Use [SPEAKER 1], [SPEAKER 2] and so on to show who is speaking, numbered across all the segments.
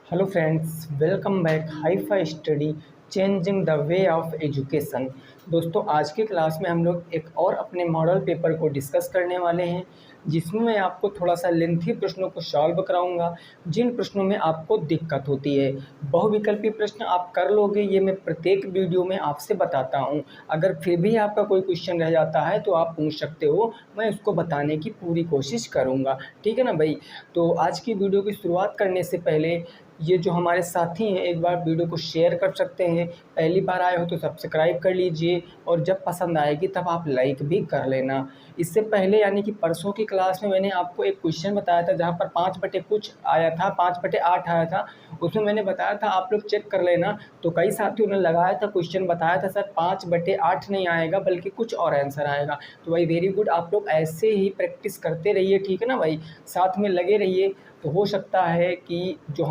[SPEAKER 1] Hello friends, welcome back hi fi study changing the way of education. दोस्तों, आज की class में हम लोग एक और अपने मॉडल पेपर को डिस्कस करने वाले हैं, जिसमें मैं आपको थोड़ा सा लेंथी प्रश्नों को सॉल्व कराऊंगा, जिन प्रश्नों में आपको दिक्कत होती है। बहुविकल्पी प्रश्न आप कर लोगे, ये मैं प्रत्येक वीडियो में आपसे बताता हूँ। अगर फिर भी आपका कोई क्वेश्चन रह जाता है तो आप पूछ सकते हो, मैं उसको बताने की पूरी कोशिश करूँगा। ठीक है ना भाई? तो आज की वीडियो की शुरुआत करने से पहले ये जो हमारे साथी हैं, एक बार वीडियो को शेयर कर सकते हैं। पहली बार आए हो तो सब्सक्राइब कर लीजिए, और जब पसंद आएगी तब आप लाइक भी कर लेना। इससे पहले यानी कि परसों की क्लास में मैंने आपको एक क्वेश्चन बताया था, जहाँ पर 5 बटे कुछ आया था, 5 बटे 8 आया था। उसमें मैंने बताया था आप लोग चेक कर लेना। तो कई साथियों ने लगाया था क्वेश्चन, बताया था सर 5 बटे 8 नहीं आएगा बल्कि कुछ और आंसर आएगा। तो भाई वेरी गुड, आप लोग ऐसे ही प्रैक्टिस करते रहिए। ठीक है ना भाई? साथ में लगे रहिए, तो हो सकता है कि जो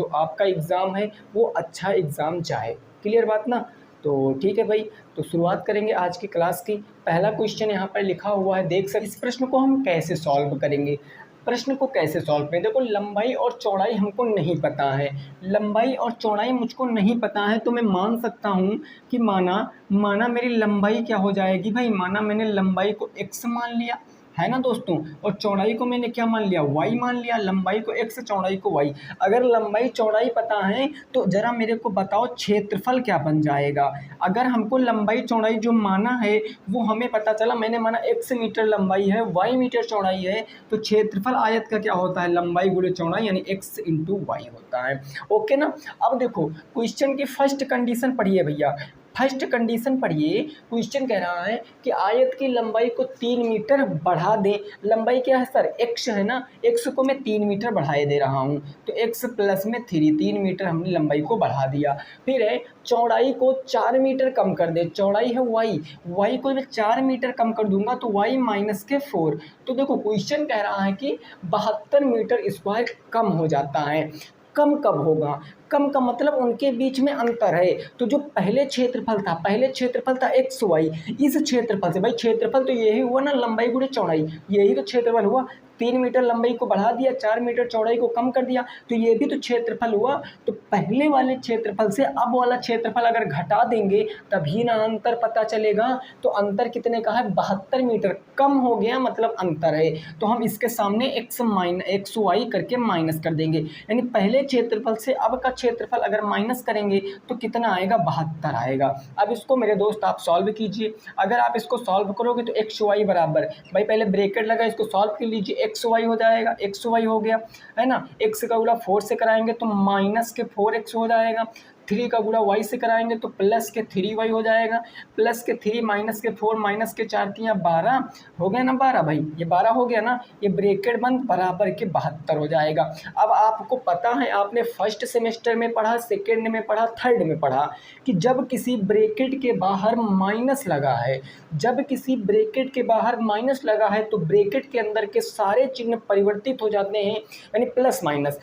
[SPEAKER 1] आपका एग्ज़ाम है वो अच्छा एग्ज़ाम जाए। क्लियर बात ना? तो ठीक है भाई, तो शुरुआत करेंगे आज की क्लास की। पहला क्वेश्चन यहाँ पर लिखा हुआ है, देख सकते। इस प्रश्न को हम कैसे सॉल्व करेंगे? प्रश्न को कैसे सॉल्व करें? देखो, लंबाई और चौड़ाई हमको नहीं पता है। लंबाई और चौड़ाई मुझको नहीं पता है, तो मैं मान सकता हूँ कि माना मेरी लंबाई क्या हो जाएगी भाई? माना मैंने लंबाई को x मान लिया, है ना दोस्तों, और चौड़ाई को मैंने क्या मान लिया? y मान लिया। लंबाई को x, चौड़ाई को y। अगर लंबाई चौड़ाई पता है तो ज़रा मेरे को बताओ क्षेत्रफल क्या बन जाएगा। अगर हमको लंबाई चौड़ाई जो माना है वो हमें पता चला, मैंने माना x मीटर लंबाई है, y मीटर चौड़ाई है, तो क्षेत्रफल आयत का क्या होता है? लंबाई गुणे चौड़ाई, यानी x इंटू वाई होता है। ओके ना? अब देखो, क्वेश्चन की फर्स्ट कंडीशन पढ़िए भैया। फर्स्ट कंडीशन पढ़िए। क्वेश्चन कह रहा है कि आयत की लंबाई को 3 मीटर बढ़ा दें। लंबाई क्या है सर? x है ना, x को मैं 3 मीटर बढ़ाए दे रहा हूँ, तो x प्लस में 3 मीटर हमने लंबाई को बढ़ा दिया। फिर है चौड़ाई को 4 मीटर कम कर दे। चौड़ाई है y को मैं 4 मीटर कम कर दूंगा तो y माइनस के 4। तो देखो, क्वेश्चन कह रहा है कि 72 मीटर स्क्वायर कम हो जाता है। कम कब होगा? कम का मतलब उनके बीच में अंतर है। तो जो पहले क्षेत्रफल था एक्स वाई, इस क्षेत्रफल से, भाई क्षेत्रफल तो यही हुआ ना, लंबाई गुणे चौड़ाई, यही तो क्षेत्रफल हुआ। 3 मीटर लंबाई को बढ़ा दिया, 4 मीटर चौड़ाई को कम कर दिया, तो ये भी तो क्षेत्रफल हुआ। तो पहले वाले क्षेत्रफल से अब वाला क्षेत्रफल अगर घटा देंगे तभी ना अंतर पता चलेगा। तो अंतर कितने का है? 72 मीटर। कम हो गया मतलब अंतर है। तो हम इसके सामने एक्स वाई करके माइनस कर देंगे, यानी पहले क्षेत्रफल से अब का क्षेत्रफल अगर माइनस करेंगे तो कितना आएगा? 72 आएगा। अब इसको मेरे दोस्त आप सॉल्व कीजिए। अगर आप इसको सॉल्व करोगे तो एक्स वाई बराबर, भाई पहले ब्रैकेट लगा, इसको सॉल्व कर लीजिए। एक्स वाई हो जाएगा, एक्स वाई हो गया, है ना। एक्स का गुणा 4 से कराएंगे तो माइनस के 4x हो जाएगा। 3 का गुणा y से कराएंगे तो प्लस के 3y हो जाएगा। प्लस के 3 माइनस के 4 माइनस के 4 3 12 हो गया ना। 12 भाई, ये 12 हो गया ना। ये ब्रैकेट बंद, बराबर के 72 हो जाएगा। अब आपको पता है, आपने फर्स्ट सेमेस्टर में पढ़ा, सेकेंड में पढ़ा, थर्ड में पढ़ा कि जब किसी ब्रैकेट के बाहर माइनस लगा है, जब किसी ब्रैकेट के बाहर माइनस लगा है तो ब्रैकेट के अंदर के सारे चिन्ह परिवर्तित हो जाते हैं, यानी प्लस माइनस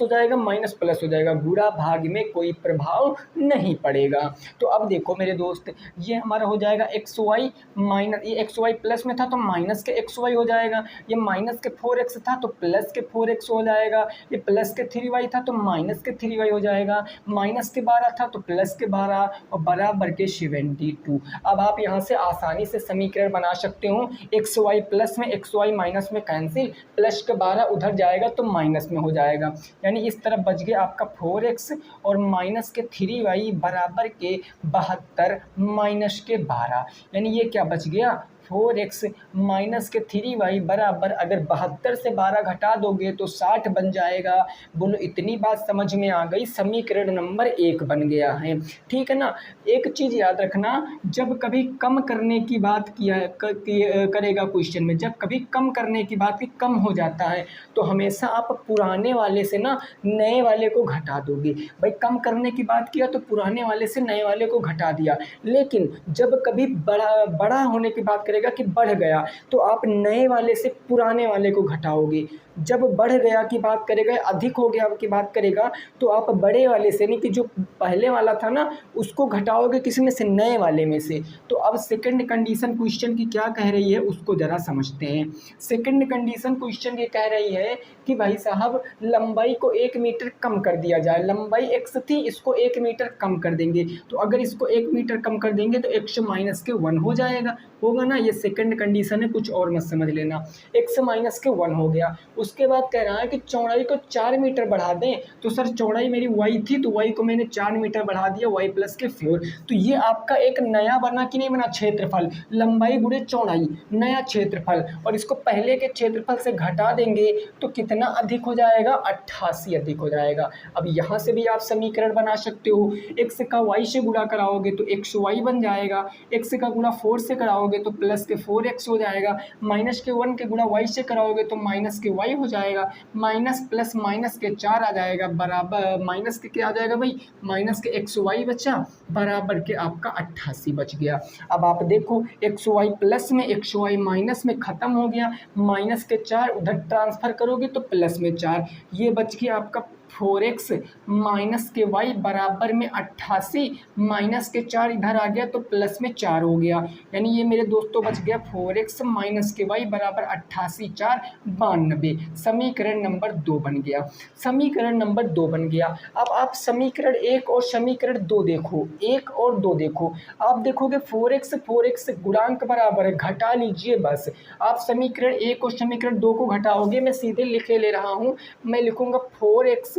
[SPEAKER 1] हो जाएगा, माइनस प्लस हो जाएगा। गुणा भाग में कोई प्रभाव नहीं पड़ेगा। तो अब देखो मेरे दोस्त, ये हमारा हो जाएगा एक्स वाई माइनस, ये एक्स वाई प्लस में था तो माइनस के एक्स वाई हो जाएगा। ये माइनस के 4x था तो प्लस के 4x हो जाएगा। ये प्लस के 3y था तो माइनस के 3y हो जाएगा। माइनस के 12 था तो प्लस के 12, और बराबर के 72। अब आप यहाँ से आसानी से समीकरण बना सकते हो। एक्स वाई प्लस में, एक्स वाई माइनस में कैंसिल, प्लस के 12 उधर जाएगा तो माइनस में हो जाएगा, यानी इस तरफ बच गया आपका 4x और माइनस के 3y बराबर के 72 माइनस के 12, यानी ये क्या बच गया? 4x माइनस के 3y बराबर, अगर 72 से 12 घटा दोगे तो 60 बन जाएगा। बोलो, इतनी बात समझ में आ गई? समीकरण नंबर 1 बन गया है। ठीक है ना। एक चीज़ याद रखना, जब कभी कम करने की बात करेगा क्वेश्चन में, जब कभी कम करने की बात की कम हो जाता है तो हमेशा आप पुराने वाले से ना नए वाले को घटा दोगे। भाई कम करने की बात किया तो पुराने वाले से नए वाले को घटा दिया, लेकिन जब कभी बड़ा होने की बात करें, करेगा कि बढ़ गया, तो आप नए वाले से पुराने वाले को घटाओगे। जब बढ़ गया की बात करेगा, अधिक हो गया की बात करेगा, तो आप बड़े वाले से यानी कि जो पहले वाला था ना उसको घटाओगे किसी में से, नए वाले में से। तो अब सेकंड कंडीशन क्वेश्चन की क्या कह रही है उसको ज़रा समझते हैं। सेकंड कंडीशन क्वेश्चन ये कह रही है कि भाई साहब लंबाई को 1 मीटर कम कर दिया जाए। लंबाई x थी, इसको 1 मीटर कम कर देंगे। तो अगर इसको 1 मीटर कम कर देंगे तो x माइनस के 1 हो जाएगा, होगा ना। ये सेकंड कंडीशन है, कुछ और मत समझ लेना। x माइनस के 1 हो गया। उसके बाद कह रहा है कि चौड़ाई को 4 मीटर बढ़ा दें। तो सर चौड़ाई मेरी y थी तो y को मैंने 4 मीटर बढ़ा दिया, y प्लस के 4। तो ये आपका एक नया बना कि नहीं बना, क्षेत्रफल। लंबाई गुणे चौड़ाई, नया क्षेत्रफल। और इसको पहले के क्षेत्रफल से घटा देंगे तो कितना अधिक हो जाएगा, 88 अधिक हो जाएगा। अब यहाँ से भी आप समीकरण बना सकते हो। x का y से गुणा कराओगे तो xy बन जाएगा, x का गुणा 4 से कराओगे तो प्लस के 4x हो जाएगा, माइनस के 1 के गुणा y से कराओगे तो माइनस के y हो जाएगा, माइनस प्लस माइनस के 4 आ जाएगा, बराबर माइनस के क्या आ जाएगा भाई, माइनस के xy बचा, बराबर के आपका 88 बच गया। अब आप देखो xy प्लस में xy माइनस में ख़त्म हो गया, माइनस के 4 उधर ट्रांसफ़र करोगे तो प्लस में 4, ये बच गया आपका 4x माइनस के y बराबर में 88, माइनस के 4 इधर आ गया तो प्लस में 4 हो गया। यानी ये मेरे दोस्तों बच गया 4x माइनस के y बराबर 88 4 92। समीकरण नंबर 2 बन गया। समीकरण नंबर 2 बन गया। अब आप समीकरण 1 और समीकरण 2 देखो, 1 और 2 देखो। आप देखोगे 4x गुणांक बराबर है, घटा लीजिए बस। आप समीकरण 1 और समीकरण 2 को घटाओगे, मैं सीधे लिखे ले रहा हूँ, मैं लिखूँगा 4x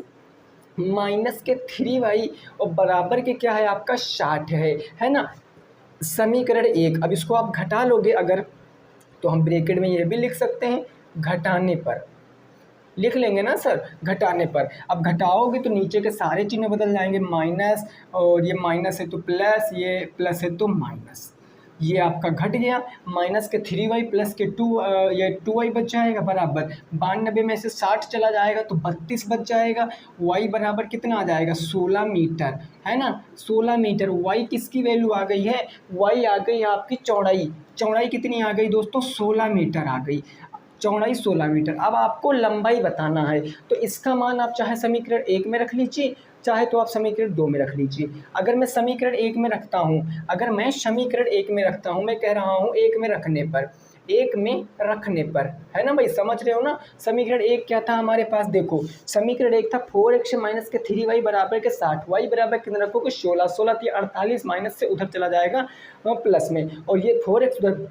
[SPEAKER 1] माइनस के 3y और बराबर के क्या है आपका 60 है ना। समीकरण 1, अब इसको आप घटा लोगे अगर, तो हम ब्रैकेट में ये भी लिख सकते हैं घटाने पर, लिख लेंगे ना सर, घटाने पर। अब घटाओगे तो नीचे के सारे चिन्ह बदल जाएंगे, माइनस, और ये माइनस है तो प्लस, ये प्लस है तो माइनस, ये आपका घट गया। माइनस के 3y प्लस के 2 ये 2y बच जाएगा, बराबर 92 में से 60 चला जाएगा तो 32 बच जाएगा। y बराबर कितना आ जाएगा, 16 मीटर, है ना, 16 मीटर। y किसकी वैल्यू आ गई है, y आ गई आपकी चौड़ाई। चौड़ाई कितनी आ गई दोस्तों, 16 मीटर आ गई, चौड़ाई 16 मीटर। अब आपको लंबाई बताना है, तो इसका मान आप चाहे समीकरण 1 में रख लीजिए, चाहे तो आप समीकरण 2 में रख लीजिए। अगर मैं समीकरण 1 में रखता हूँ, अगर मैं समीकरण 1 में रखता हूँ, मैं कह रहा हूँ 1 में रखने पर, 1 में रखने पर, है ना भाई, समझ रहे हो ना। समीकरण 1 क्या था हमारे पास, देखो समीकरण 1 था 4x माइनस के 3y बराबर के 60, y बराबर कितना रखोगे 16, 16 थी 48, माइनस से उधर चला जाएगा प्लस में, और ये 4x उधर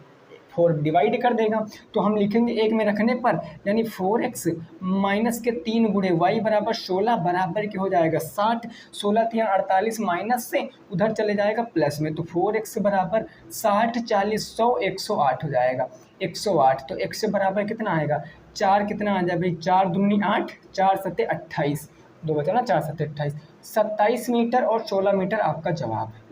[SPEAKER 1] 4 डिवाइड कर देगा। तो हम लिखेंगे 1 में रखने पर, यानी 4x माइनस के 3 गुणे y बराबर 16 बराबर के हो जाएगा 60, 16 थी 48, माइनस से उधर चले जाएगा प्लस में, तो 4x बराबर 60 40 100 108 हो जाएगा, 108। तो x से बराबर कितना आएगा, 4 कितना आ जाए भाई, 4 दूनी 8, 4 सत्ते 28, 2 बचा ना, 4 सत्ते 28, 27 मीटर और 16 मीटर आपका जवाब है।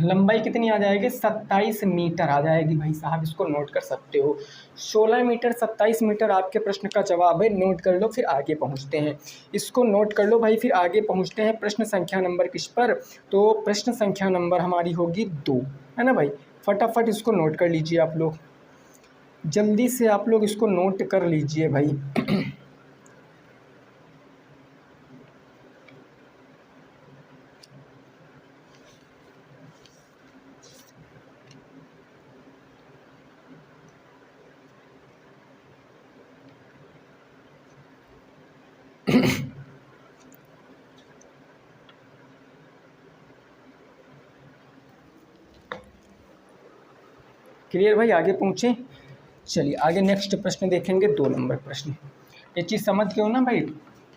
[SPEAKER 1] लंबाई कितनी आ जाएगी, 27 मीटर आ जाएगी भाई साहब, इसको नोट कर सकते हो। 16 मीटर 27 मीटर आपके प्रश्न का जवाब है, नोट कर लो, फिर आगे पहुंचते हैं। इसको नोट कर लो भाई, फिर आगे पहुंचते हैं प्रश्न संख्या नंबर किस पर, तो प्रश्न संख्या नंबर हमारी होगी 2, है ना भाई। फटाफट इसको नोट कर लीजिए आप लोग, जल्दी से आप लोग इसको नोट कर लीजिए भाई। क्लियर भाई, आगे पहुँचें। चलिए आगे नेक्स्ट प्रश्न देखेंगे, 2 नंबर प्रश्न। ये चीज़ समझ गए हो ना भाई,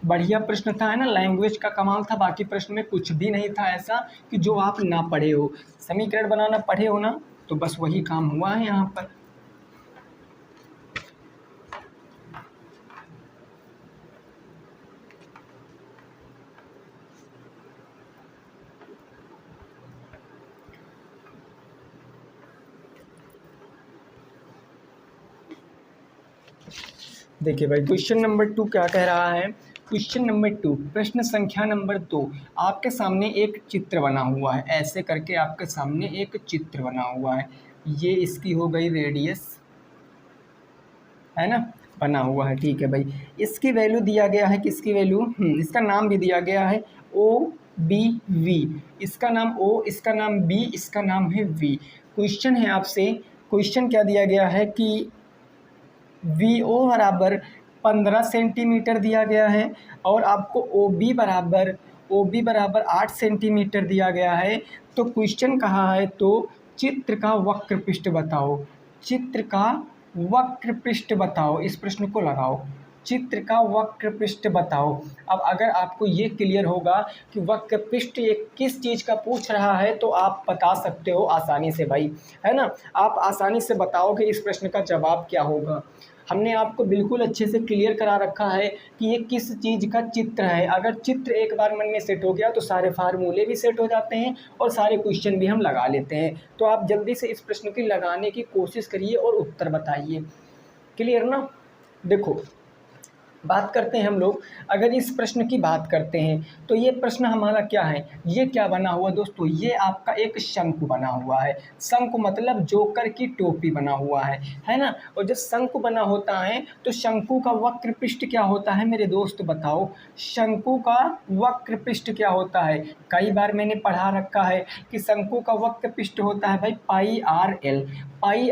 [SPEAKER 1] बढ़िया प्रश्न था, है ना, लैंग्वेज का कमाल था। बाकी प्रश्न में कुछ भी नहीं था ऐसा कि जो आप ना पढ़े हो। समीकरण बनाना पढ़े हो ना, तो बस वही काम हुआ है यहाँ पर। देखिए भाई, क्वेश्चन नंबर 2 क्या कह रहा है। क्वेश्चन नंबर 2, प्रश्न संख्या नंबर 2, आपके सामने एक चित्र बना हुआ है, ऐसे करके आपके सामने एक चित्र बना हुआ है। ये इसकी हो गई रेडियस, है ना, बना हुआ है। ठीक है भाई, इसकी वैल्यू दिया गया है, किसकी वैल्यू, इसका नाम भी दिया गया है ओ बी वी, इसका नाम ओ, इसका नाम बी, इसका नाम है वी। क्वेश्चन है आपसे, क्वेश्चन क्या दिया गया है कि वी ओ बराबर 15 सेंटीमीटर दिया गया है और आपको ओ बी बराबर 8 सेंटीमीटर दिया गया है। तो क्वेश्चन कहा है तो चित्र का वक्र पृष्ठ बताओ, चित्र का वक्र पृष्ठ बताओ, इस प्रश्न को लगाओ, चित्र का वक्र पृष्ठ बताओ। अब अगर आपको ये क्लियर होगा कि वक्र पृष्ठ ये किस चीज़ का पूछ रहा है तो आप बता सकते हो आसानी से भाई, है ना, आप आसानी से बताओगे इस प्रश्न का जवाब क्या होगा। हमने आपको बिल्कुल अच्छे से क्लियर करा रखा है कि ये किस चीज़ का चित्र है। अगर चित्र एक बार मन में सेट हो गया तो सारे फार्मूले भी सेट हो जाते हैं और सारे क्वेश्चन भी हम लगा लेते हैं। तो आप जल्दी से इस प्रश्न की लगाने की कोशिश करिए और उत्तर बताइए। क्लियर ना। देखो, बात करते हैं हम लोग, अगर इस प्रश्न की बात करते हैं तो ये प्रश्न हमारा क्या है, ये क्या बना हुआ दोस्तों, ये आपका एक शंकु बना हुआ है। शंकु मतलब जोकर की टोपी बना हुआ है ना। और जब शंकु बना होता है तो शंकु का वक्र पृष्ठ क्या होता है मेरे दोस्त बताओ, शंकु का वक्र पृष्ठ क्या होता है। कई बार मैंने पढ़ा रखा है कि शंकु का वक्र पृष्ठ होता है भाई पाई आर एल, पाई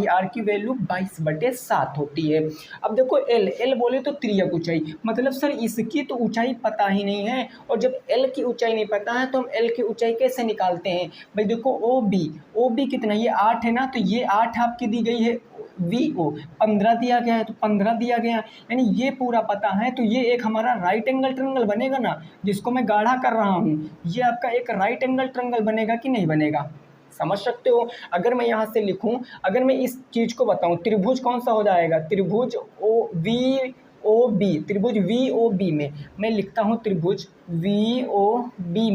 [SPEAKER 1] आर की वैल्यू 22/7 होती है। अब देखो एल बोले तो तिर्यक ऊंचाई, मतलब सर इसकी तो ऊंचाई पता ही नहीं है, और जब एल की ऊंचाई नहीं पता है तो हम एल की ऊंचाई कैसे निकालते हैं भाई। देखो ओ बी कितना, ये 8 है ना, तो ये 8 आपकी दी गई है, वी ओ 15 दिया गया है तो 15 दिया गया, यानी ये पूरा पता है। तो ये एक हमारा राइट एंगल ट्रायंगल बनेगा ना, जिसको मैं गाढ़ा कर रहा हूँ, ये आपका एक राइट एंगल ट्रायंगल बनेगा कि नहीं बनेगा, समझ सकते हो। अगर मैं यहाँ से लिखूं, अगर मैं इस चीज़ को बताऊं, त्रिभुज कौन सा हो जाएगा, त्रिभुज त्रिभुज वी ओ बी में मैं लिखता हूँ, त्रिभुज वी ओ बी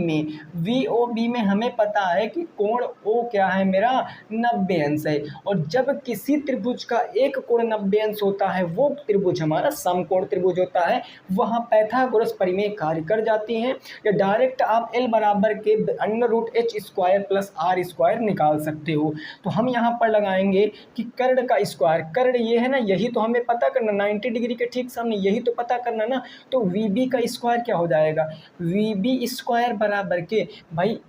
[SPEAKER 1] में हमें पता है कि कोण ओ क्या है मेरा, 90 अंश है। और जब किसी त्रिभुज का एक कोण 90 अंश होता है वो त्रिभुज हमारा समकोण त्रिभुज होता है, वहाँ पाइथागोरस प्रमेय कार्य कर जाती हैं। या डायरेक्ट आप एल बराबर के √h² + r² निकाल सकते हो। तो हम यहाँ पर लगाएंगे कि कर्ण का स्क्वायर, कर्ण ये है ना, यही तो हमें पता करना, 90 डिग्री के ठीक सामने यही तो पता करना ना। तो वी बी का स्क्वायर क्या हो जाएगा, वी बी स्क्वायर बराबर के भाई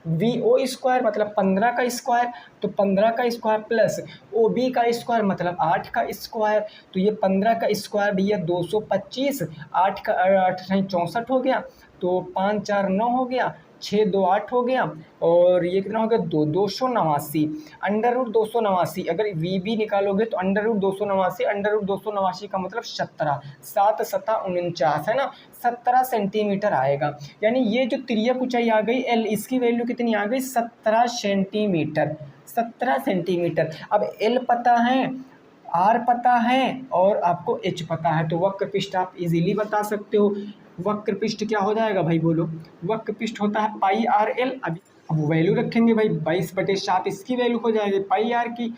[SPEAKER 1] वी ओ स्क्वायर मतलब 15 का स्क्वायर, तो 15 का स्क्वायर प्लस ओ बी का स्क्वायर मतलब 8 का स्क्वायर। तो ये 15 का स्क्वायर भैया 225, 8 का 8 64 हो गया, तो 5 4 9 हो गया, 6 2 8 हो गया, और ये कितना हो गया 289, √289। अगर वी बी निकालोगे तो √289 का मतलब 17, 7 7 49 है ना, 17 सेंटीमीटर आएगा। यानी ये जो तिर्यक ऊंचाई आ गई एल, इसकी वैल्यू कितनी आ गई 17 सेंटीमीटर, 17 सेंटीमीटर। अब एल पता है, आर पता है और आपको एच पता है, तो वक्र पृष्ठ आप इजीली बता सकते हो। वक्र पृष्ठ क्या हो जाएगा भाई बोलो, वक्र पृष्ठ होता है पाई आर एल। अब वैल्यू रखेंगे भाई 22/7, इसकी वैल्यू हो जाएगी पाई आर की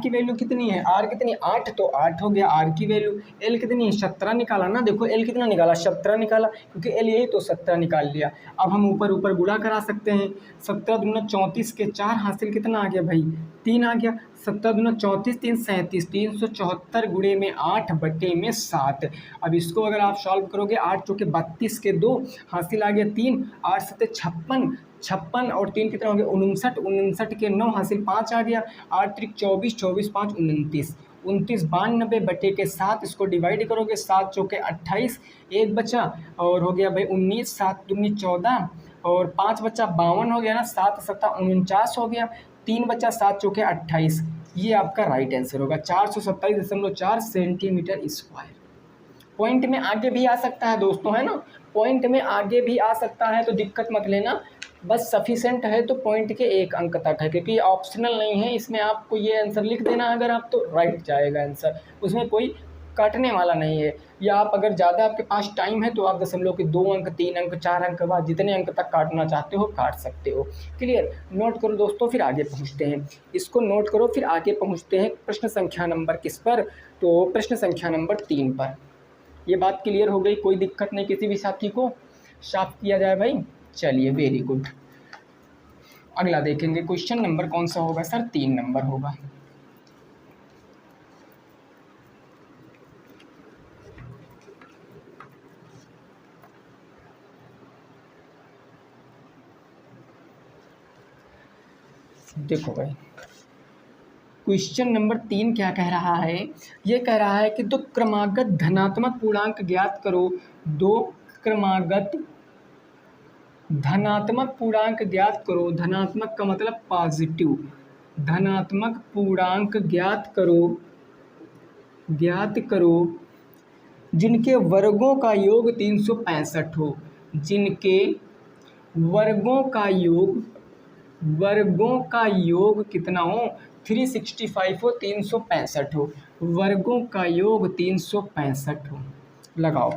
[SPEAKER 1] वैल्यू कितनी है, आर कितनी 8, तो 8 हो गया आर की वैल्यू। एल कितनी है 17 निकाला ना, देखो एल कितना निकाला 17 निकाला, क्योंकि एल यही तो 17 निकाल लिया। अब हम ऊपर ऊपर गुणा करा सकते हैं, 17 दूना 34 के 4 हासिल कितना आ गया भाई 3 आ गया, 17 दूना 34 3 37, 374 गुणे में 8/7। अब इसको अगर आप सॉल्व करोगे, 8 चौके 32 के 2 हासिल आ गया 3, 8 7 56, 56 और 3 कितना हो गया 59, 59 के 9 हासिल 5 आ गया, 8 3 24, 24 5 29, 29 92/7। इसको डिवाइड करोगे, 7 चौके 28, 1 बचा और हो गया भाई 19, 7 दूनी 14 और 5 बचा 52 हो गया ना, 7 7 49 हो गया, 3 बचा 7 चौके 28। ये आपका राइट आंसर होगा 427.4 सेंटीमीटर स्क्वायर। पॉइंट में आगे भी आ सकता है दोस्तों, है ना, पॉइंट में आगे भी आ सकता है, तो दिक्कत मत लेना, बस सफिशेंट है तो पॉइंट के 1 अंक तक है, क्योंकि ऑप्शनल नहीं है, इसमें आपको ये आंसर लिख देना अगर आप तो राइट जाएगा आंसर, उसमें कोई काटने वाला नहीं है। या आप अगर ज़्यादा आपके पास टाइम है तो आप 2 अंक 3 अंक 4 अंक के बाद जितने अंक तक काटना चाहते हो काट सकते हो। क्लियर, नोट करो दोस्तों, फिर आगे पहुँचते हैं, इसको नोट करो फिर आगे पहुँचते हैं प्रश्न संख्या नंबर किस पर, तो प्रश्न संख्या नंबर 3 पर। ये बात क्लियर हो गई, कोई दिक्कत नहीं, किसी भी साथी को साफ किया जाए भाई, चलिए वेरी गुड। अगला देखेंगे क्वेश्चन नंबर कौन सा होगा सर, 3 नंबर होगा। देखो भाई क्वेश्चन नंबर 3 क्या कह रहा है, ये कह रहा है कि दो क्रमागत धनात्मक पूर्णांक ज्ञात करो। दो क्रमागत धनात्मक पूर्णांक ज्ञात करो, धनात्मक का मतलब पॉजिटिव, धनात्मक पूर्णांक ज्ञात करो जिनके वर्गों का योग 365 हो, जिनके वर्गों का योग कितना हो, 365 हो, 365 हो, वर्गों का योग 365 हो। लगाओ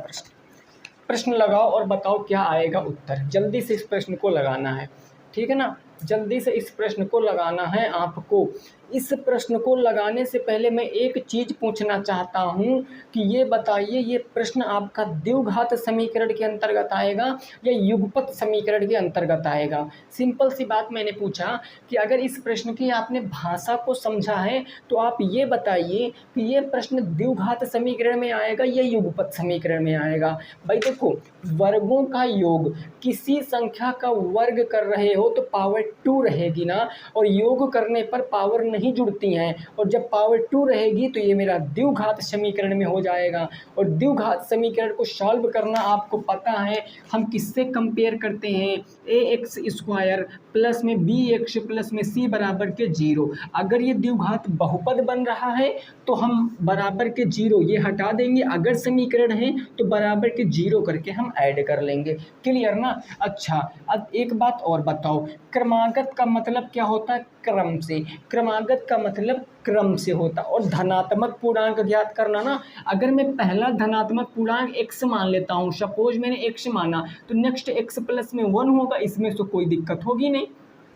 [SPEAKER 1] प्रश्न लगाओ और बताओ क्या आएगा उत्तर। जल्दी से इस प्रश्न को लगाना है, ठीक है ना, जल्दी से इस प्रश्न को लगाना है आपको। इस प्रश्न को लगाने से पहले मैं एक चीज़ पूछना चाहता हूँ कि ये बताइए, ये प्रश्न आपका द्विघात समीकरण के अंतर्गत आएगा या युगपत समीकरण के अंतर्गत आएगा। सिंपल सी बात मैंने पूछा कि अगर इस प्रश्न की आपने भाषा को समझा है तो आप ये बताइए कि ये प्रश्न द्विघात समीकरण में आएगा या युगपत समीकरण में आएगा। भाई देखो, वर्गों का योग, किसी संख्या का वर्ग कर रहे हो तो पावर 2 रहेगी ना, और योग करने पर पावर नहीं जुड़ती हैं, और जब पावर 2 रहेगी तो ये मेरा द्विघात समीकरण में हो जाएगा। और द्विघात समीकरण को सॉल्व करना आपको पता है हम किससे कंपेयर करते हैं, ax² प्लस में bx प्लस में c बराबर के 0। अगर ये द्विघात बहुपद बन रहा है तो हम बराबर के 0 ये हटा देंगे, अगर समीकरण है तो बराबर के 0 करके हम ऐड कर लेंगे। क्लियर ना। अच्छा, अब एक बात और बताओ, क्रमागत का मतलब क्या होता है, क्रम से, क्रमागत का मतलब क्रम से होता। और धनात्मक पूर्णांक ज्ञात करना ना, अगर मैं पहला धनात्मक पूर्णांक x मान लेता हूँ, सपोज मैंने x माना, तो नेक्स्ट x प्लस में 1 होगा, इसमें तो कोई दिक्कत होगी नहीं,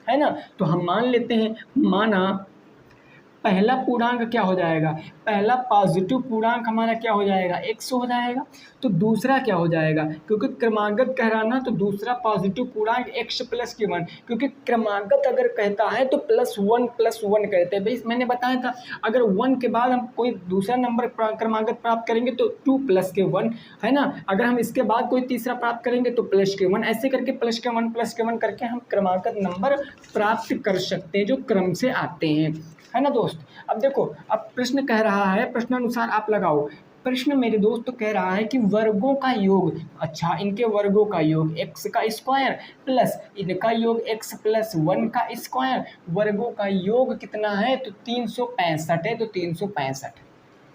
[SPEAKER 1] है ना। तो हम मान लेते हैं, माना पहला पूर्णांक क्या हो जाएगा, पहला पॉजिटिव पूर्णांक हमारा क्या हो जाएगा, x हो जाएगा। तो दूसरा क्या हो जाएगा, क्योंकि क्रमागत कह रहा ना, तो दूसरा पॉजिटिव पूर्णांक x प्लस के 1, क्योंकि क्रमागत अगर कहता है तो +1 कहते हैं। भाई मैंने बताया था अगर 1 के बाद हम कोई दूसरा नंबर क्रमागत प्राप्त करेंगे तो 2 + के 1, है ना। अगर हम इसके बाद कोई तीसरा प्राप्त करेंगे तो ++ के 1, ऐसे करके ++के 1 करके हम क्रमागत नंबर प्राप्त कर सकते हैं जो क्रम से आते हैं, है ना दोस्त। अब देखो, अब प्रश्न कह रहा है, प्रश्नानुसार आप लगाओ। प्रश्न मेरे दोस्त तो कह रहा है कि वर्गों का योग, अच्छा इनके वर्गों का योग x² प्लस इनका योग x + 1 का स्क्वायर, वर्गों का योग कितना है, तो 365 है, तो 365।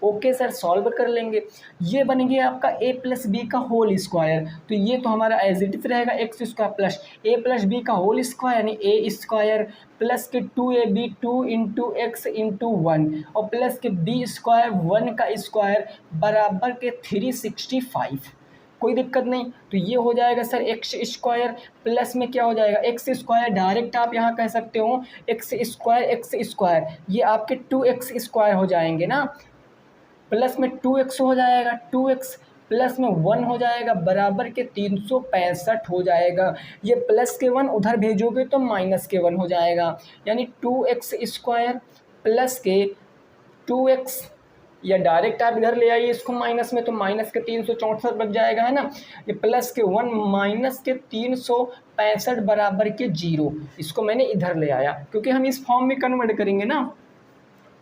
[SPEAKER 1] ओके सर, सॉल्व कर लेंगे। ये बन गया आपका a + b का होल स्क्वायर, तो ये तो हमारा एज इट इज रहेगा x² प्लस a + b का होल स्क्वायर यानी a² प्लस के 2ab 2 × x × 1 और प्लस के b² 1 का स्क्वायर बराबर के 365। कोई दिक्कत नहीं, तो ये हो जाएगा सर x² प्लस में क्या हो जाएगा x², डायरेक्ट आप यहाँ कह सकते हो x², ये आपके 2x² हो जाएंगे ना, प्लस में 2x हो जाएगा, 2x प्लस में 1 हो जाएगा बराबर के 365 हो जाएगा। ये प्लस के 1 उधर भेजोगे तो माइनस के 1 हो जाएगा, यानी 2x² प्लस के 2x, या डायरेक्ट आप इधर ले आइए इसको माइनस में, तो माइनस के 364 बच जाएगा, है ना। ये प्लस के 1 माइनस के 365 बराबर के 0, इसको मैंने इधर ले आया क्योंकि हम इस फॉर्म में कन्वर्ट करेंगे ना।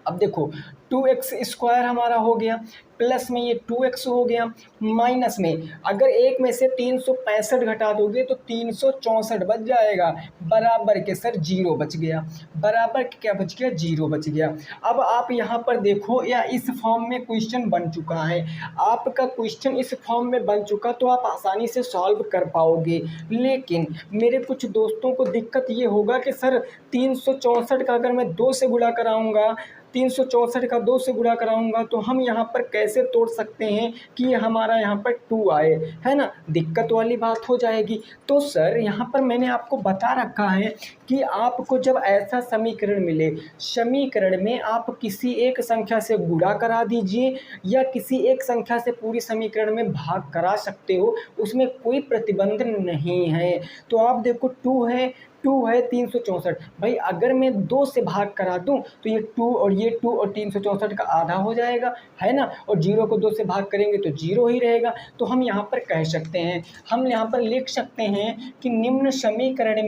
[SPEAKER 1] अब देखो 2x² हमारा हो गया, प्लस में ये 2x हो गया, माइनस में अगर एक में से 365 घटा दोगे तो 364 बच जाएगा, बराबर के सर 0 बच गया, बराबर के क्या बच गया, 0 बच गया। अब आप यहाँ पर देखो, या इस फॉर्म में क्वेश्चन बन चुका है, आपका क्वेश्चन इस फॉर्म में बन चुका तो आप आसानी से सॉल्व कर पाओगे। लेकिन मेरे कुछ दोस्तों को दिक्कत ये होगा कि सर 364 का अगर मैं 2 से गुणा कराऊंगा, 364 का 2 से गुणा कराऊंगा तो हम यहाँ पर कैसे तोड़ सकते हैं कि हमारा यहाँ पर 2 आए, है ना, दिक्कत वाली बात हो जाएगी। तो सर यहाँ पर मैंने आपको बता रखा है कि आपको जब ऐसा समीकरण मिले, समीकरण में आप किसी एक संख्या से गुणा करा दीजिए या किसी एक संख्या से पूरी समीकरण में भाग करा सकते हो, उसमें कोई प्रतिबंध नहीं है। तो आप देखो 2 है, 2 है 364। भाई अगर मैं 2 से भाग करा दूं तो ये 2 और ये 2 और 364 का आधा हो जाएगा, है ना। और 0 को 2 से भाग करेंगे तो 0 ही रहेगा। तो हम यहाँ पर कह सकते हैं, हम यहाँ पर लिख सकते हैं कि निम्न समीकरण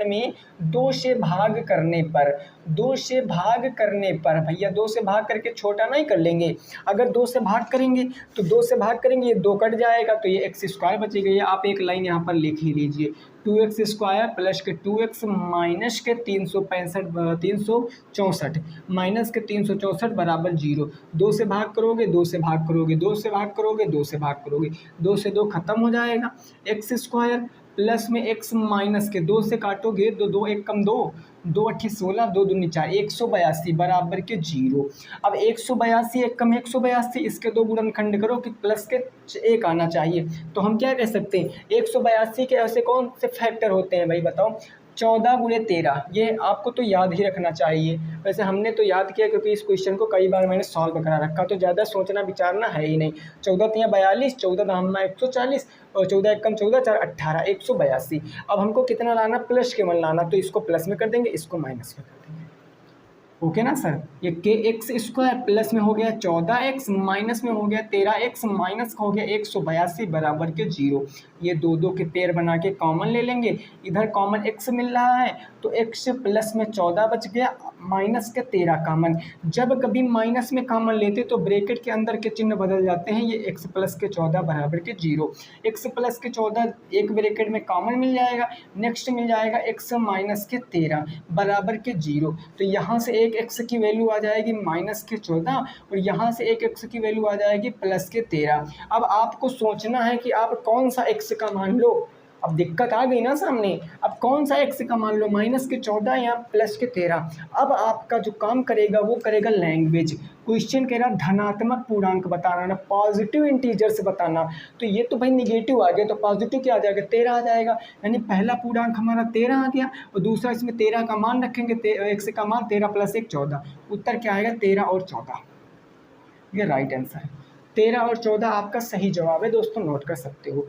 [SPEAKER 1] में 2 से भाग करने पर, 2 से भाग करने पर, भैया 2 से भाग करके छोटा नहीं कर लेंगे। अगर 2 से भाग करेंगे तो 2 से भाग करेंगे, ये 2 कट जाएगा तो ये एक्स स्क्वायर बचेगा। ये आप एक लाइन यहाँ पर लिख ही लीजिए, 2x स्क्वायर प्लस के 2x माइनस के 364 माइनस के 364 बराबर 0। 2 से भाग करोगे, 2 से भाग करोगे, 2 से भाग करोगे, 2 से भाग करोगे, 2 से 2 खत्म हो जाएगा। एक्स स्क्वायर प्लस में x माइनस के 2 से काटोगे, 2 2 1 कम 2, 2 8 16, 2 दूनी 4, 182 बराबर के 0। अब 182 1 कम 182, इसके 2 गुणनखंड करो कि प्लस के 1 आना चाहिए। तो हम क्या कह सकते हैं, 182 के ऐसे कौन से फैक्टर होते हैं भाई बताओ, 14 गुणे 13। ये आपको तो याद ही रखना चाहिए। वैसे हमने तो याद किया क्योंकि इस क्वेश्चन को कई बार मैंने सॉल्व करा रखा, तो ज़्यादा सोचना विचारना है ही नहीं। 14 3 42, 14 दाम 140 और 14 1 कम 14 4 18, 182। अब हमको कितना लाना, प्लस के मन लाना, तो इसको प्लस में कर देंगे, इसको माइनस में कर देंगे। ओके ना सर। ये के एक्स स्क्वायर प्लस में हो गया 14x माइनस में हो गया 13x माइनस का हो गया 182 बराबर के 0। ये 2 2 के पेयर बना के कॉमन ले लेंगे, इधर कॉमन x मिल रहा है तो x प्लस में 14 बच गया, माइनस के 13 कॉमन। जब कभी माइनस में कॉमन लेते तो ब्रैकेट के अंदर के चिन्ह बदल जाते हैं। ये x प्लस के 14 बराबर के 0, x प्लस के 14 एक ब्रैकेट में कॉमन मिल जाएगा, नेक्स्ट मिल जाएगा x माइनस के 13 बराबर के 0। तो यहाँ से एक x की वैल्यू आ जाएगी माइनस के 14 और यहाँ से एक x की वैल्यू आ जाएगी प्लस के 13। अब आपको सोचना है कि आप कौन सा x का मान लो। अब दिक्कत आ गई ना सामने, अब कौन सा x का मान लो, माइनस के 14 या प्लस के 13। अब आपका जो काम करेगा वो करेगा लैंग्वेज। क्वेश्चन कह रहा धनात्मक पूर्णांक बताना ना, पॉजिटिव इंटीजर से बताना। तो ये तो भाई निगेटिव आ गया, तो पॉजिटिव क्या आ जाएगा, 13 आ जाएगा। यानी पहला पूर्णांक हमारा 13 आ गया और दूसरा इसमें 13 का मान रखेंगे, x का मान 13 प्लस 1 14। उत्तर क्या आएगा, 13 और 14। ये राइट आंसर है। 13 और 14 आपका सही जवाब है दोस्तों, नोट कर सकते हो।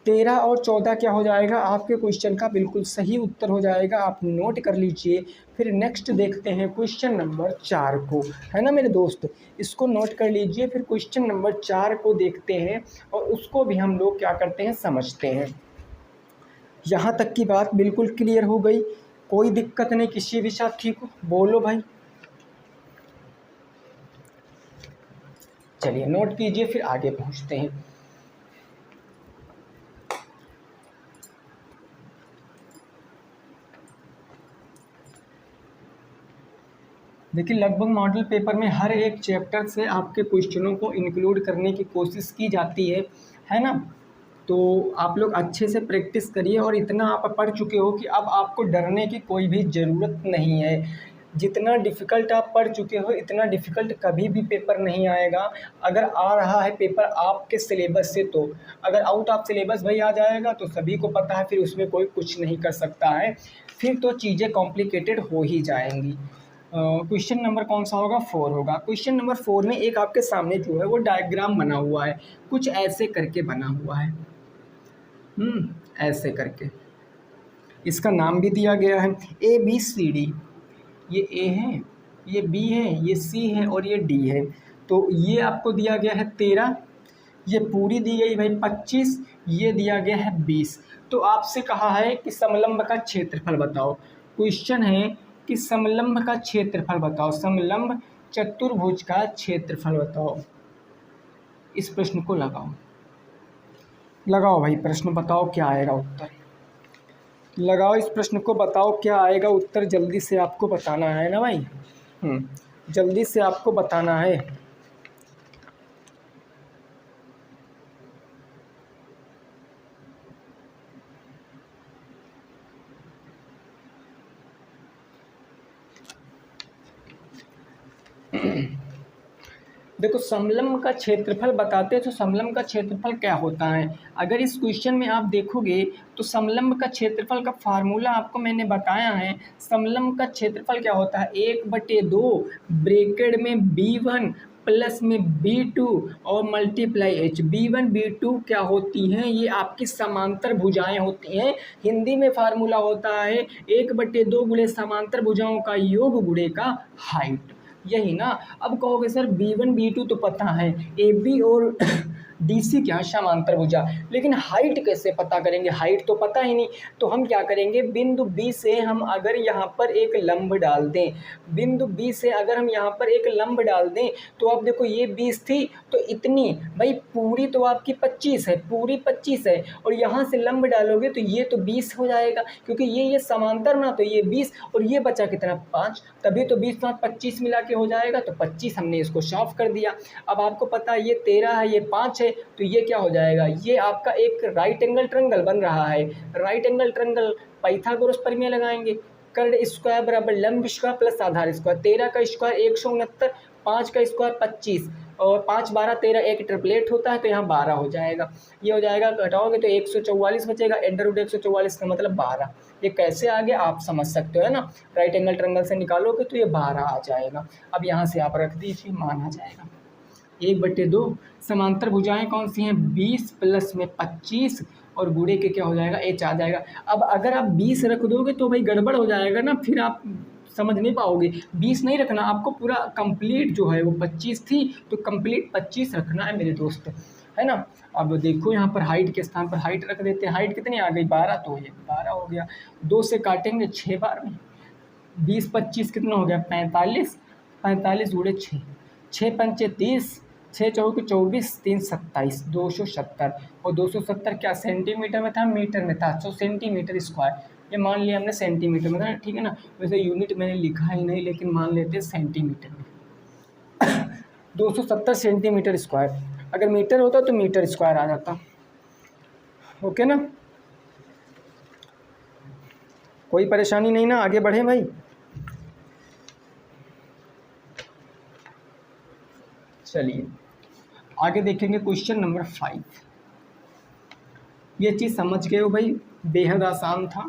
[SPEAKER 1] 13 और 14 क्या हो जाएगा, आपके क्वेश्चन का बिल्कुल सही उत्तर हो जाएगा। आप नोट कर लीजिए। फिर नेक्स्ट देखते हैं क्वेश्चन नंबर 4 को, है ना मेरे दोस्त, इसको नोट कर लीजिए। फिर क्वेश्चन नंबर 4 को देखते हैं और उसको भी हम लोग क्या करते हैं, समझते हैं। यहाँ तक की बात बिल्कुल क्लियर हो गई, कोई दिक्कत नहीं किसी भी साथ, ठीक हो, बोलो भाई। चलिए नोट कीजिए, फिर आगे पहुँचते हैं। देखिए लगभग मॉडल पेपर में हर एक चैप्टर से आपके क्वेश्चनों को इंक्लूड करने की कोशिश की जाती है ना। तो आप लोग अच्छे से प्रैक्टिस करिए और इतना आप पढ़ चुके हो कि अब आपको डरने की कोई भी ज़रूरत नहीं है। जितना डिफ़िकल्ट आप पढ़ चुके हो इतना डिफ़िकल्ट कभी भी पेपर नहीं आएगा। अगर आ रहा है पेपर आपके सिलेबस से, तो अगर आउट ऑफ सिलेबस भाई आ जाएगा तो सभी को पता है, फिर उसमें कोई कुछ नहीं कर सकता है, फिर तो चीज़ें कॉम्प्लिकेटेड हो ही जाएंगी। क्वेश्चन नंबर कौन सा होगा, 4 होगा। क्वेश्चन नंबर 4 में एक आपके सामने जो है वो डायग्राम बना हुआ है, कुछ ऐसे करके बना हुआ है, ऐसे करके। इसका नाम भी दिया गया है ABCD। ये A है, ये B है, ये C है और ये D है। तो ये आपको दिया गया है 13, ये पूरी दी गई भाई 25, ये दिया गया है 20। तो आपसे कहा है कि समलंब का क्षेत्रफल बताओ। क्वेश्चन है कि समलंब का क्षेत्रफल बताओ, समलंब चतुर्भुज का क्षेत्रफल बताओ। इस प्रश्न को लगाओ, लगाओ भाई प्रश्न, बताओ क्या आएगा उत्तर। लगाओ इस प्रश्न को, बताओ क्या आएगा उत्तर, जल्दी से आपको बताना है ना भाई। जल्दी से आपको बताना है। देखो समलंब का क्षेत्रफल बताते हैं, तो समलंब का क्षेत्रफल क्या होता है। अगर इस क्वेश्चन में आप देखोगे तो समलंब का क्षेत्रफल का फार्मूला आपको मैंने बताया है। समलंब का क्षेत्रफल क्या होता है, 1/2 ब्रैकेट में B1 प्लस में B2 और मल्टीप्लाई H। B1 B2 क्या होती हैं? ये आपकी समांतर भुजाएं होती हैं। हिंदी में फार्मूला होता है 1/2 गुणे समांतर भुजाओं का योग गुणे का हाइट। यही ना। अब कहोगे सर B1 B2 तो पता है, AB और DC क्या समांतर भुजा, लेकिन हाइट कैसे पता करेंगे? हाइट तो पता ही नहीं। तो हम क्या करेंगे, बिंदु B से हम अगर यहाँ पर एक लंब डाल दें, बिंदु B से अगर हम यहाँ पर एक लंब डाल दें तो अब देखो ये 20 थी तो इतनी, भाई पूरी तो आपकी 25 है, पूरी 25 है, और यहाँ से लंब डालोगे तो ये तो 20 हो जाएगा, क्योंकि ये समांतर ना, तो ये 20 और ये बचा कितना 5, तभी तो 20 5 25 मिला के हो जाएगा, तो 25 हमने इसको साफ कर दिया। अब आपको पता है ये 13 है, ये 5 है, तो ये क्या हो जाएगा, ये आपका एक राइट एंगल ट्रायंगल बन रहा है। राइट एंगल ट्रायंगल पाइथागोरस प्रमेय लगाएंगे, कर्ण स्क्वायर बराबर लंब स्क्वायर प्लस आधार स्क्वायर। 13 का स्क्वायर 169, 5 का स्क्वायर 25, और 5 12 13 एक ट्रिपलेट होता है, तो यहाँ 12 हो जाएगा। ये हो जाएगा, घटाओगे तो 144 बचेगा, एंडर रूट 144 का मतलब 12। ये कैसे आ गया आप समझ सकते हो, है ना। राइट एंगल ट्रायंगल से निकालोगे तो ये 12 आ जाएगा। अब यहाँ से आप रख दीजिए, मान आ जाएगा 1/2। समांतर भुजाएं कौन सी हैं, 20 प्लस में 25 और गुणे के क्या हो जाएगा, H आ जाएगा। अब अगर आप 20 रख दोगे तो भाई गड़बड़ हो जाएगा ना, फिर आप समझ नहीं पाओगे। 20 नहीं रखना आपको, पूरा कंप्लीट जो है वो 25 थी तो कंप्लीट 25 रखना है मेरे दोस्त, है ना। अब देखो यहाँ पर हाइट के स्थान पर हाइट रख देते हैं। हाइट कितनी आ गई 12, तो ये 12 हो गया। 2 से काटेंगे 6 बार में, 20 25 कितना हो गया 45, 45 गुणे 6, 6 पंचे 30, 6 चौके 24, 3 27, 270। और 270 क्या सेंटीमीटर में था, मीटर में था, तो सेंटीमीटर स्क्वायर। ये मान लिया हमने सेंटीमीटर में था, ठीक है ना। वैसे यूनिट मैंने लिखा ही नहीं, लेकिन मान लेते हैं सेंटीमीटर में। 270 सेंटीमीटर स्क्वायर, अगर मीटर होता तो मीटर स्क्वायर आ जाता। ओके ना, कोई परेशानी नहीं ना, आगे बढ़े भाई। चलिए आगे देखेंगे क्वेश्चन नंबर 5। ये चीज़ समझ गए हो भाई, बेहद आसान था।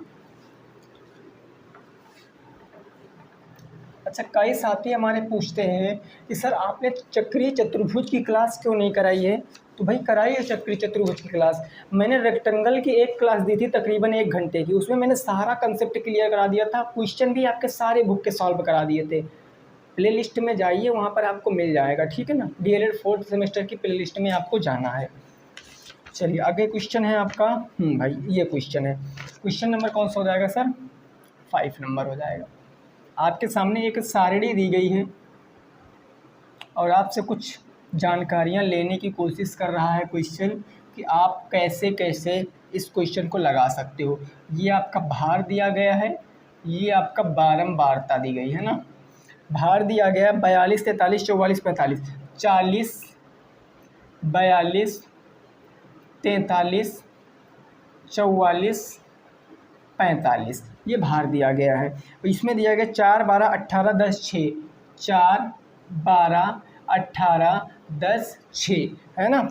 [SPEAKER 1] अच्छा, कई साथी हमारे पूछते हैं कि सर आपने चक्रीय चतुर्भुज की क्लास क्यों नहीं कराई है। तो भाई कराइए चक्रीय चतुर्भुज की क्लास। मैंने रेक्टेंगल की एक क्लास दी थी तकरीबन 1 घंटे की, उसमें मैंने सारा कंसेप्ट क्लियर करा दिया था, क्वेश्चन भी आपके सारे बुक के सॉल्व करा दिए थे। प्ले लिस्ट में जाइए, वहाँ पर आपको मिल जाएगा, ठीक है ना। DLED 4th सेमेस्टर की प्ले लिस्ट में आपको जाना है। चलिए आगे क्वेश्चन है आपका, भाई ये क्वेश्चन है, क्वेश्चन नंबर कौन सा हो जाएगा सर, 5 नंबर हो जाएगा। आपके सामने एक सारणी दी गई है और आपसे कुछ जानकारियाँ लेने की कोशिश कर रहा है क्वेश्चन, कि आप कैसे कैसे इस क्वेश्चन को लगा सकते हो। ये आपका भार दिया गया है, ये आपका बारंबारता दी गई है ना। भार दिया गया 42 43 44 45, 40 42 43 44 45, ये भार दिया गया है। इसमें दिया गया 4 12 18 10 6, 4 12 18 10 6, है ना।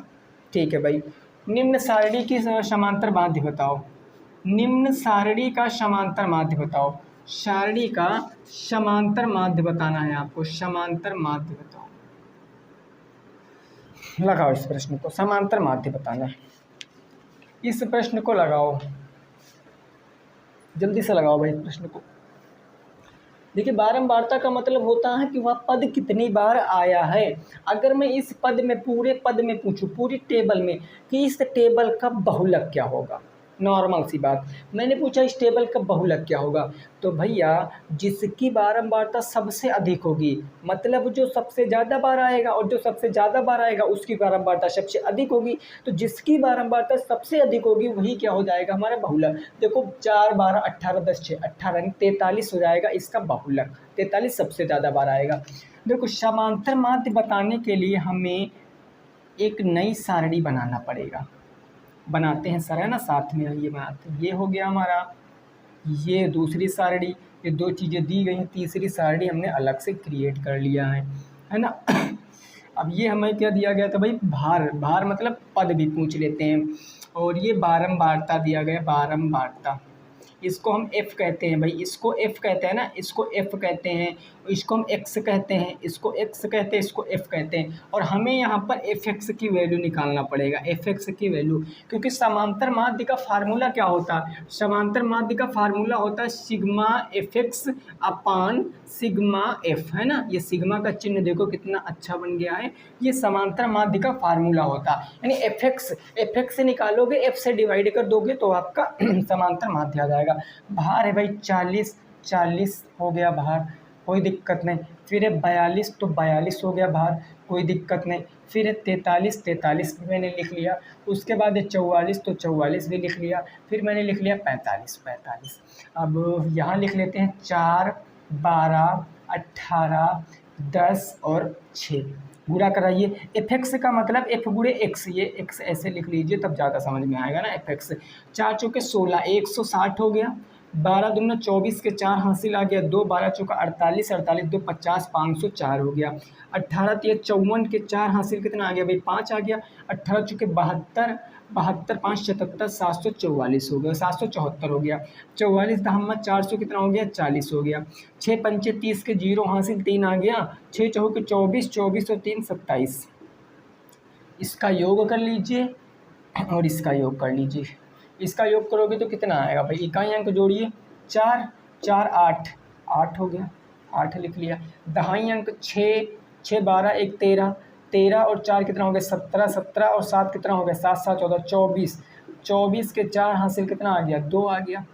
[SPEAKER 1] ठीक है भाई, निम्न सारणी की समांतर माध्य बताओ। निम्न सारणी का समांतर माध्य बताओ। सारणी का समांतर माध्य बताना है आपको, समांतर माध्य बताओ। लगाओ इस प्रश्न को, समांतर माध्य बताना है, इस प्रश्न को लगाओ, जल्दी से लगाओ भाई इस प्रश्न को। देखिए बारंबारता का मतलब होता है कि वह पद कितनी बार आया है। अगर मैं इस पद में, पूरे पद में पूछूं, पूरी टेबल में, कि इस टेबल का बहुलक क्या होगा, नॉर्मल सी बात। मैंने पूछा इस टेबल का बहुलक क्या होगा, तो भैया जिसकी बारंबारता सबसे अधिक होगी, मतलब जो सबसे ज़्यादा बार आएगा, और जो सबसे ज़्यादा बार आएगा उसकी बारंबारता सबसे अधिक होगी। तो जिसकी बारंबारता सबसे अधिक होगी वही क्या हो जाएगा, हमारा बहुलक। देखो 4 12 18 10 6, 18 43 हो जाएगा इसका बहुलक, 43 सबसे ज़्यादा बार आएगा। देखो समांतर माध्य बताने के लिए हमें एक नई सारणी बनाना पड़ेगा। बनाते हैं सर, है ना, साथ में ये बनाते हैं। ये हो गया हमारा, ये दूसरी सारणी, ये 2 चीज़ें दी गई हैं। तीसरी सारणी हमने अलग से क्रिएट कर लिया है ना। अब ये हमें क्या दिया गया था भाई, भार। भार मतलब पद भी पूछ लेते हैं। और ये बारंबारता दिया गया, बारंबारता, इसको हम F कहते हैं भाई, इसको F कहते हैं ना, इसको F कहते हैं। इसको हम एक्स कहते हैं, इसको एक्स कहते हैं, इसको एफ कहते हैं। और हमें यहाँ पर एफ एक्स की वैल्यू निकालना पड़ेगा, एफ एक्स की वैल्यू, क्योंकि समांतर माध्य का फार्मूला क्या होता है? समांतर माध्य का फार्मूला होता है सिग्मा एफ एक्स अपान सिग्मा एफ, है ना। ये सिग्मा का चिन्ह देखो कितना अच्छा बन गया है, ये समांतर माध्य का फार्मूला होता है। यानी एफ एक्स से निकालोगे, एफ से डिवाइड कर दोगे तो आपका समांतर माध्य आ जाएगा। बाहर है भाई 40, 40 हो गया बाहर, कोई दिक्कत नहीं। फिर है 42, तो 42 हो गया बाहर, कोई दिक्कत नहीं। फिर है 43, 43 भी मैंने लिख लिया। उसके बाद है 44, तो 44 भी लिख लिया। फिर मैंने लिख लिया 45, 45। अब यहाँ लिख लेते हैं 4, 12, 18, 10 और 6। गुणा कराइए। एफ एक्स का मतलब एफ गुणे एक्स, ये एक्स ऐसे लिख लीजिए तब ज़्यादा समझ में आएगा ना। एफ एक्स 4 चौके 16, 160 हो गया। 12 दूना 24 के 4 हासिल आ गया, 2 12 चौका 48, 48 2 50, 504 हो गया। 18 तिया 54 के 4 हासिल कितना आ गया भाई? 5 आ गया। 18 चौके 72, 72 5 77, 744 हो गया, 774 हो गया। 44 दहम्मा 400 कितना हो गया? 40 हो गया। 6 पंचे 30 के 0 हासिल 3 आ गया। 6 चौके 24, 24 और 3 27। इसका योग कर लीजिए और इसका योग कर लीजिए। इसका योग करोगे तो कितना आएगा भाई? इकाई अंक जोड़िए, 4, 4 8, 8 हो गया, 8 लिख लिया। दहाई अंक 6, 6 12 1 13, 13 और 4 कितना हो गया? 17, 17 और 7 कितना हो गया? 7 7 14, 24, 24 के 4 हासिल कितना आ गया? 2 आ गया।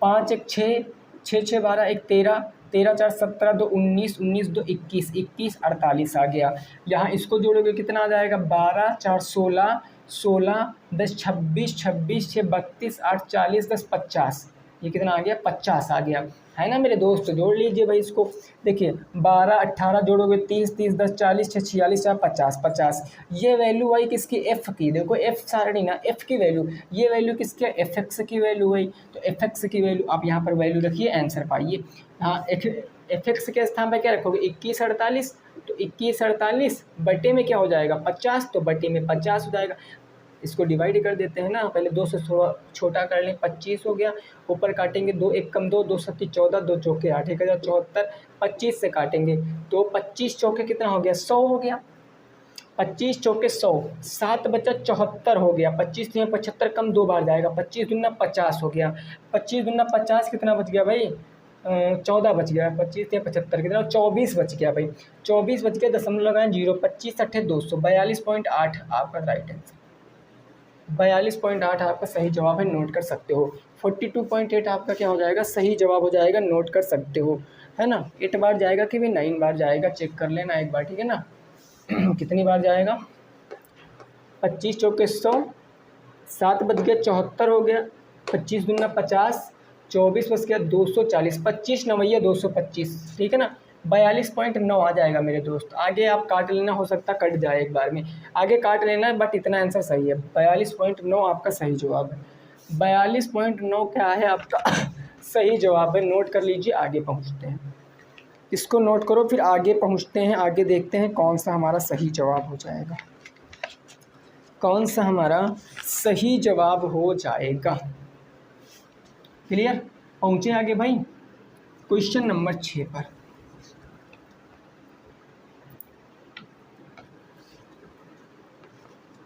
[SPEAKER 1] 5 1 6, 6 6 12 1 13, 13 4 17 2 19, 19 2 21, 21 48 आ गया। यहाँ इसको जोड़ोगे कितना आ जाएगा? 12 4 16, 16 10 26, 26 6 32 8 40 10 50। ये कितना आ गया? 50 आ गया, है ना मेरे दोस्त। जोड़ लीजिए भाई इसको। देखिए 12 18 जोड़ोगे 30, 30 10 40 6 46 4 50, 50। ये वैल्यू आई किसकी? एफ की। देखो एफ सारणी ना, एफ की वैल्यू। ये वैल्यू किसकी? एफ एक्स की वैल्यू है। तो एफ एक्स की वैल्यू आप यहाँ पर वैल्यू रखिए, आंसर पाइए। हाँ, एफ एक्स के स्थान पर क्या रखोगे? 21 48। तो 21 48 बटे में क्या हो जाएगा? 50, तो बटे में 50 हो जाएगा। इसको डिवाइड कर देते हैं ना, पहले 2 से छोटा कर लें, 25 हो गया। ऊपर काटेंगे 2 1 कम 2, 2 7 14, 2 चौके 8 1074। 25 से काटेंगे तो 25 चौके कितना हो गया? 100 हो गया। 25 चौके 100, 7 बचा 74 हो गया। 25 में 75 कम 2 बार जाएगा, 25 दूना 50 हो गया। 25 दूना 50 कितना बच गया भाई? 14 बच गया। 25 या 75 कितना? 24 बच गया भाई। 24 बच गया, दशमलव लगाएं 0, 25 8 200, 42.8 आपका राइट आंसर। 42.8 आपका सही जवाब है, नोट कर सकते हो। 42.8 आपका क्या हो जाएगा? सही जवाब हो जाएगा, नोट कर सकते हो, है ना। 8 बार जाएगा कि भी 9 बार जाएगा, चेक कर लेना एक बार, ठीक है ना। कितनी बार जाएगा? 25 चौके 100, 7 बच गया 74 हो गया। 25 दूना 50, 24 बच गया 240, 25 नवैया 225, ठीक है ना। 42.9 आ जाएगा मेरे दोस्त। आगे आप काट लेना, हो सकता कट जाए एक बार में, आगे काट लेना, बट इतना आंसर सही है। 42.9 आपका सही जवाब है। 42.9 क्या है आपका? सही जवाब है, नोट कर लीजिए। आगे पहुँचते हैं, इसको नोट करो, फिर आगे पहुँचते हैं। आगे देखते हैं कौन सा हमारा सही जवाब हो जाएगा, कौन सा हमारा सही जवाब हो जाएगा। क्लियर? पहुँचे आगे भाई, क्वेश्चन नंबर 6 पर।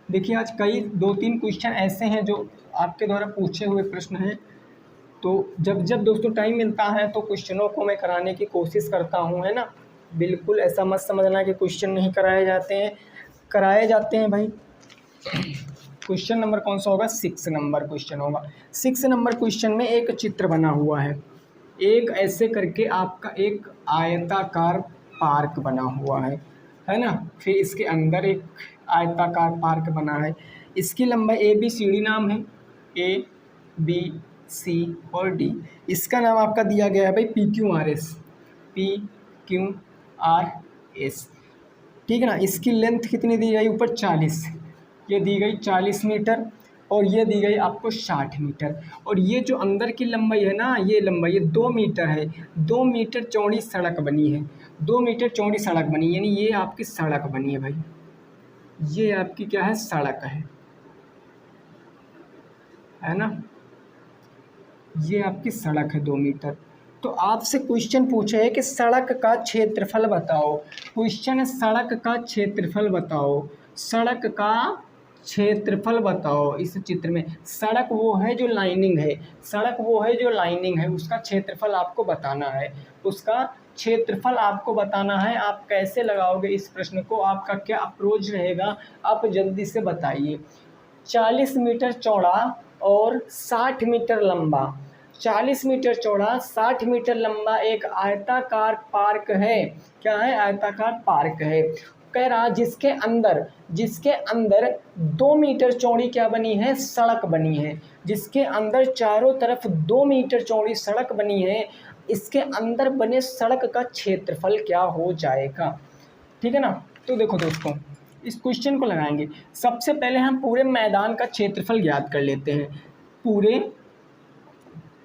[SPEAKER 1] देखिए आज कई 2-3 क्वेश्चन ऐसे हैं जो आपके द्वारा पूछे हुए प्रश्न हैं। तो जब जब दोस्तों टाइम मिलता है तो क्वेश्चनों को मैं कराने की कोशिश करता हूँ, है ना। बिल्कुल ऐसा मत समझना कि क्वेश्चन नहीं कराए जाते हैं, कराए जाते हैं भाई। क्वेश्चन नंबर कौन सा होगा? 6 नंबर क्वेश्चन होगा। 6 नंबर क्वेश्चन में एक चित्र बना हुआ है, एक ऐसे करके आपका एक आयताकार पार्क बना हुआ है ना। फिर इसके अंदर एक आयताकार पार्क बना है। इसकी लंबाई ABCD नाम है, ABC और D। इसका नाम आपका दिया गया है भाई PQRS, PQRS, ठीक है ना। इसकी लेंथ कितनी दी गई? ऊपर 40, ये दी गई 40 मीटर, और ये दी गई आपको 60 मीटर। और ये जो अंदर की लंबाई है ना, ये लंबाई ये 2 मीटर है। 2 मीटर चौड़ी सड़क बनी है, 2 मीटर चौड़ी सड़क बनी, यानी ये आपकी सड़क बनी है भाई। ये आपकी क्या है? सड़क है ना। ये आपकी सड़क है 2 मीटर। तो आपसे क्वेश्चन पूछा है कि सड़क का क्षेत्रफल बताओ। क्वेश्चन है सड़क का क्षेत्रफल बताओ। सड़क का क्षेत्रफल बताओ। इस चित्र में सड़क वो है जो लाइनिंग है, सड़क वो है जो लाइनिंग है, उसका क्षेत्रफल आपको बताना है। उसका क्षेत्रफल आपको बताना है। आप कैसे लगाओगे इस प्रश्न को, आपका क्या अप्रोच रहेगा, आप जल्दी से बताइए। 40 मीटर चौड़ा और 60 मीटर लंबा, 40 मीटर चौड़ा 60 मीटर लंबा एक आयताकार पार्क है। क्या है? आयताकार पार्क है। कह रहा जिसके अंदर 2 मीटर चौड़ी क्या बनी है? सड़क बनी है। जिसके अंदर चारों तरफ 2 मीटर चौड़ी सड़क बनी है, इसके अंदर बने सड़क का क्षेत्रफल क्या हो जाएगा? ठीक है ना। तो देखो दोस्तों, इस क्वेश्चन को लगाएंगे। सबसे पहले हम पूरे मैदान का क्षेत्रफल ज्ञात कर लेते हैं। पूरे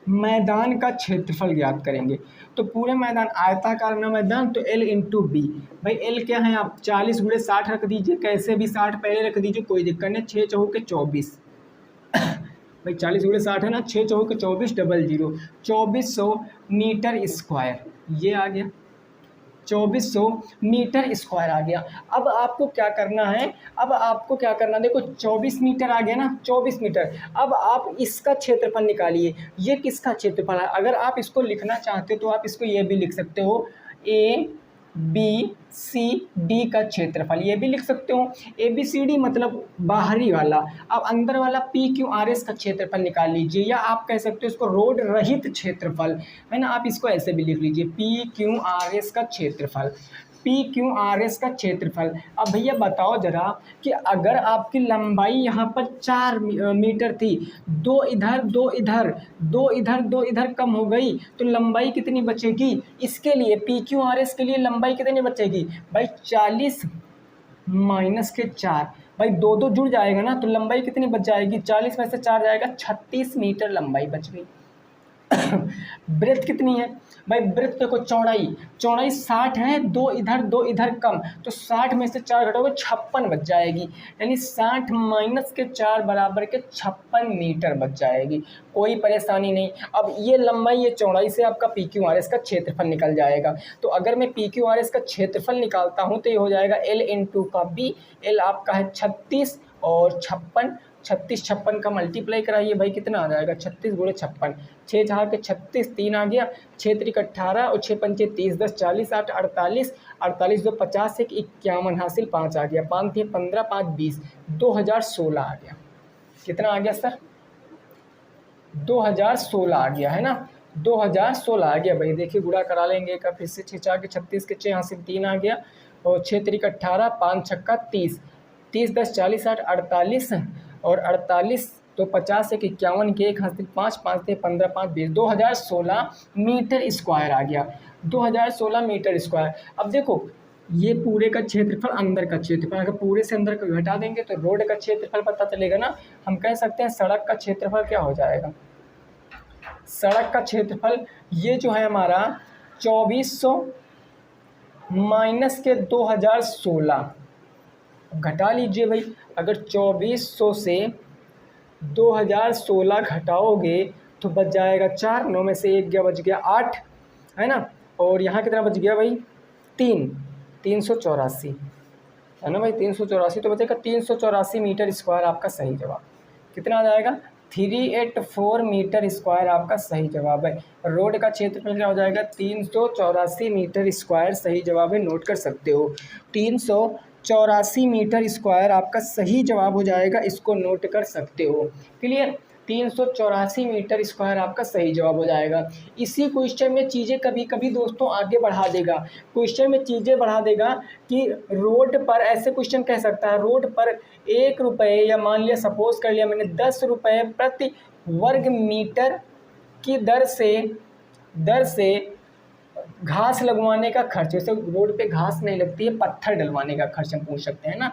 [SPEAKER 1] मैदान का क्षेत्रफल ज्ञात करेंगे। तो पूरे मैदान, आयताकार ना मैदान, तो L इंटू बी। भाई L क्या है? आप 40 गुणे 60 रख दीजिए, कैसे भी 60 पहले रख दीजिए, कोई दिक्कत नहीं। 6 चौके 24 भाई 40 गुणे 60 है ना, 6 चौके 24 डबल 0, 2400 मीटर स्क्वायर ये आ गया। 2400 मीटर स्क्वायर आ गया। अब आपको क्या करना है? देखो 24 मीटर आ गया ना, 24 मीटर। अब आप इसका क्षेत्रफल निकालिए। ये किसका क्षेत्रफल है? अगर आप इसको लिखना चाहते हो तो आप इसको ये भी लिख सकते हो, ए बी सी डी का क्षेत्रफल, ये भी लिख सकते हो। ए बी सी डी मतलब बाहरी वाला। अब अंदर वाला पी क्यू आर एस का क्षेत्रफल निकाल लीजिए, या आप कह सकते हो इसको रोड रहित क्षेत्रफल, है ना। आप इसको ऐसे भी लिख लीजिए, पी क्यू आर एस का क्षेत्रफल, पी क्यू आर एस का क्षेत्रफल। अब भैया बताओ जरा कि अगर आपकी लंबाई यहाँ पर 4 मीटर थी, 2 इधर 2 इधर, 2 इधर 2 इधर कम हो गई, तो लंबाई कितनी बचेगी? इसके लिए पी क्यू आर एस के लिए लंबाई कितनी बचेगी? भाई 40 माइनस के 4, भाई 2 जुड़ जाएगा ना, तो लंबाई कितनी बच जाएगी? 40 में से 4 जाएगा, 36 मीटर लंबाई बच गई। ब्रेथ कितनी है? भाई ब्रेथ देखो, चौड़ाई 60 है, 2 इधर कम, तो 60 में से 4 घटाओगे 56 बच जाएगी। यानी 60 माइनस के 4 बराबर के 56 मीटर बच जाएगी। कोई परेशानी नहीं। अब ये लंबाई ये चौड़ाई से आपका पी क्यू आर एस का क्षेत्रफल निकल जाएगा। तो अगर मैं पी क्यू आर एस का क्षेत्रफल निकालता हूँ तो ये हो जाएगा L इंटू का बी। L आपका है 36 और 56, 36 56 का मल्टीप्लाई कराइए, भाई कितना आ जाएगा? 36 गुणे 56, 6 4 के 36, 3 आ गया, 6 3 18 और 6 5 30, 10 40, 8 48, 48 2 50, 1 51 हासिल, 5 आ गया, 5 3 15, 5 20, 2016 आ गया। कितना आ गया सर? 2016 आ गया, है ना। 2016 आ गया भाई। देखिए गुणा करा लेंगे का, फिर से 6 4 के 36 के 6 हासिल 3 आ गया, और 6 3 18, 5 6 30, 30 10 40 8 48 और 48 तो 50 1 51 के 1 हासिल 5, 5 से 15, 5 20, 2016 मीटर स्क्वायर आ गया। 2016 मीटर स्क्वायर। अब देखो ये पूरे का क्षेत्रफल, अंदर का क्षेत्रफल, अगर पूरे से अंदर को घटा देंगे तो रोड का क्षेत्रफल पता चलेगा ना। हम कह सकते हैं सड़क का क्षेत्रफल क्या हो जाएगा? सड़क का क्षेत्रफल ये जो है हमारा 2400 माइनस के 2016, घटा लीजिए भाई। अगर 2400 से 2016 घटाओगे तो बच जाएगा 4, 9 में से 1 गया, बच गया 8, है ना। और यहाँ कितना बच गया भाई? 384, है ना भाई, 384 तो बचेगा 384 मीटर स्क्वायर आपका सही जवाब। कितना आ जाएगा? 384 मीटर स्क्वायर आपका सही जवाब है। रोड का क्षेत्रफल क्या हो जाएगा? 384 मीटर स्क्वायर सही जवाब है, नोट कर सकते हो। 384 मीटर स्क्वायर आपका सही जवाब हो जाएगा, इसको नोट कर सकते हो। क्लियर? 384 मीटर स्क्वायर आपका सही जवाब हो जाएगा। इसी क्वेश्चन में चीज़ें कभी कभी दोस्तों आगे बढ़ा देगा। क्वेश्चन में चीज़ें बढ़ा देगा कि रोड पर, ऐसे क्वेश्चन कह सकता है, रोड पर 1 रुपये, या मान लिया सपोज कर लिया मैंने 10 रुपये प्रति वर्ग मीटर की दर से घास लगवाने का खर्च, जैसे रोड पे घास नहीं लगती है, पत्थर डलवाने का खर्च हम पूछ सकते हैं ना।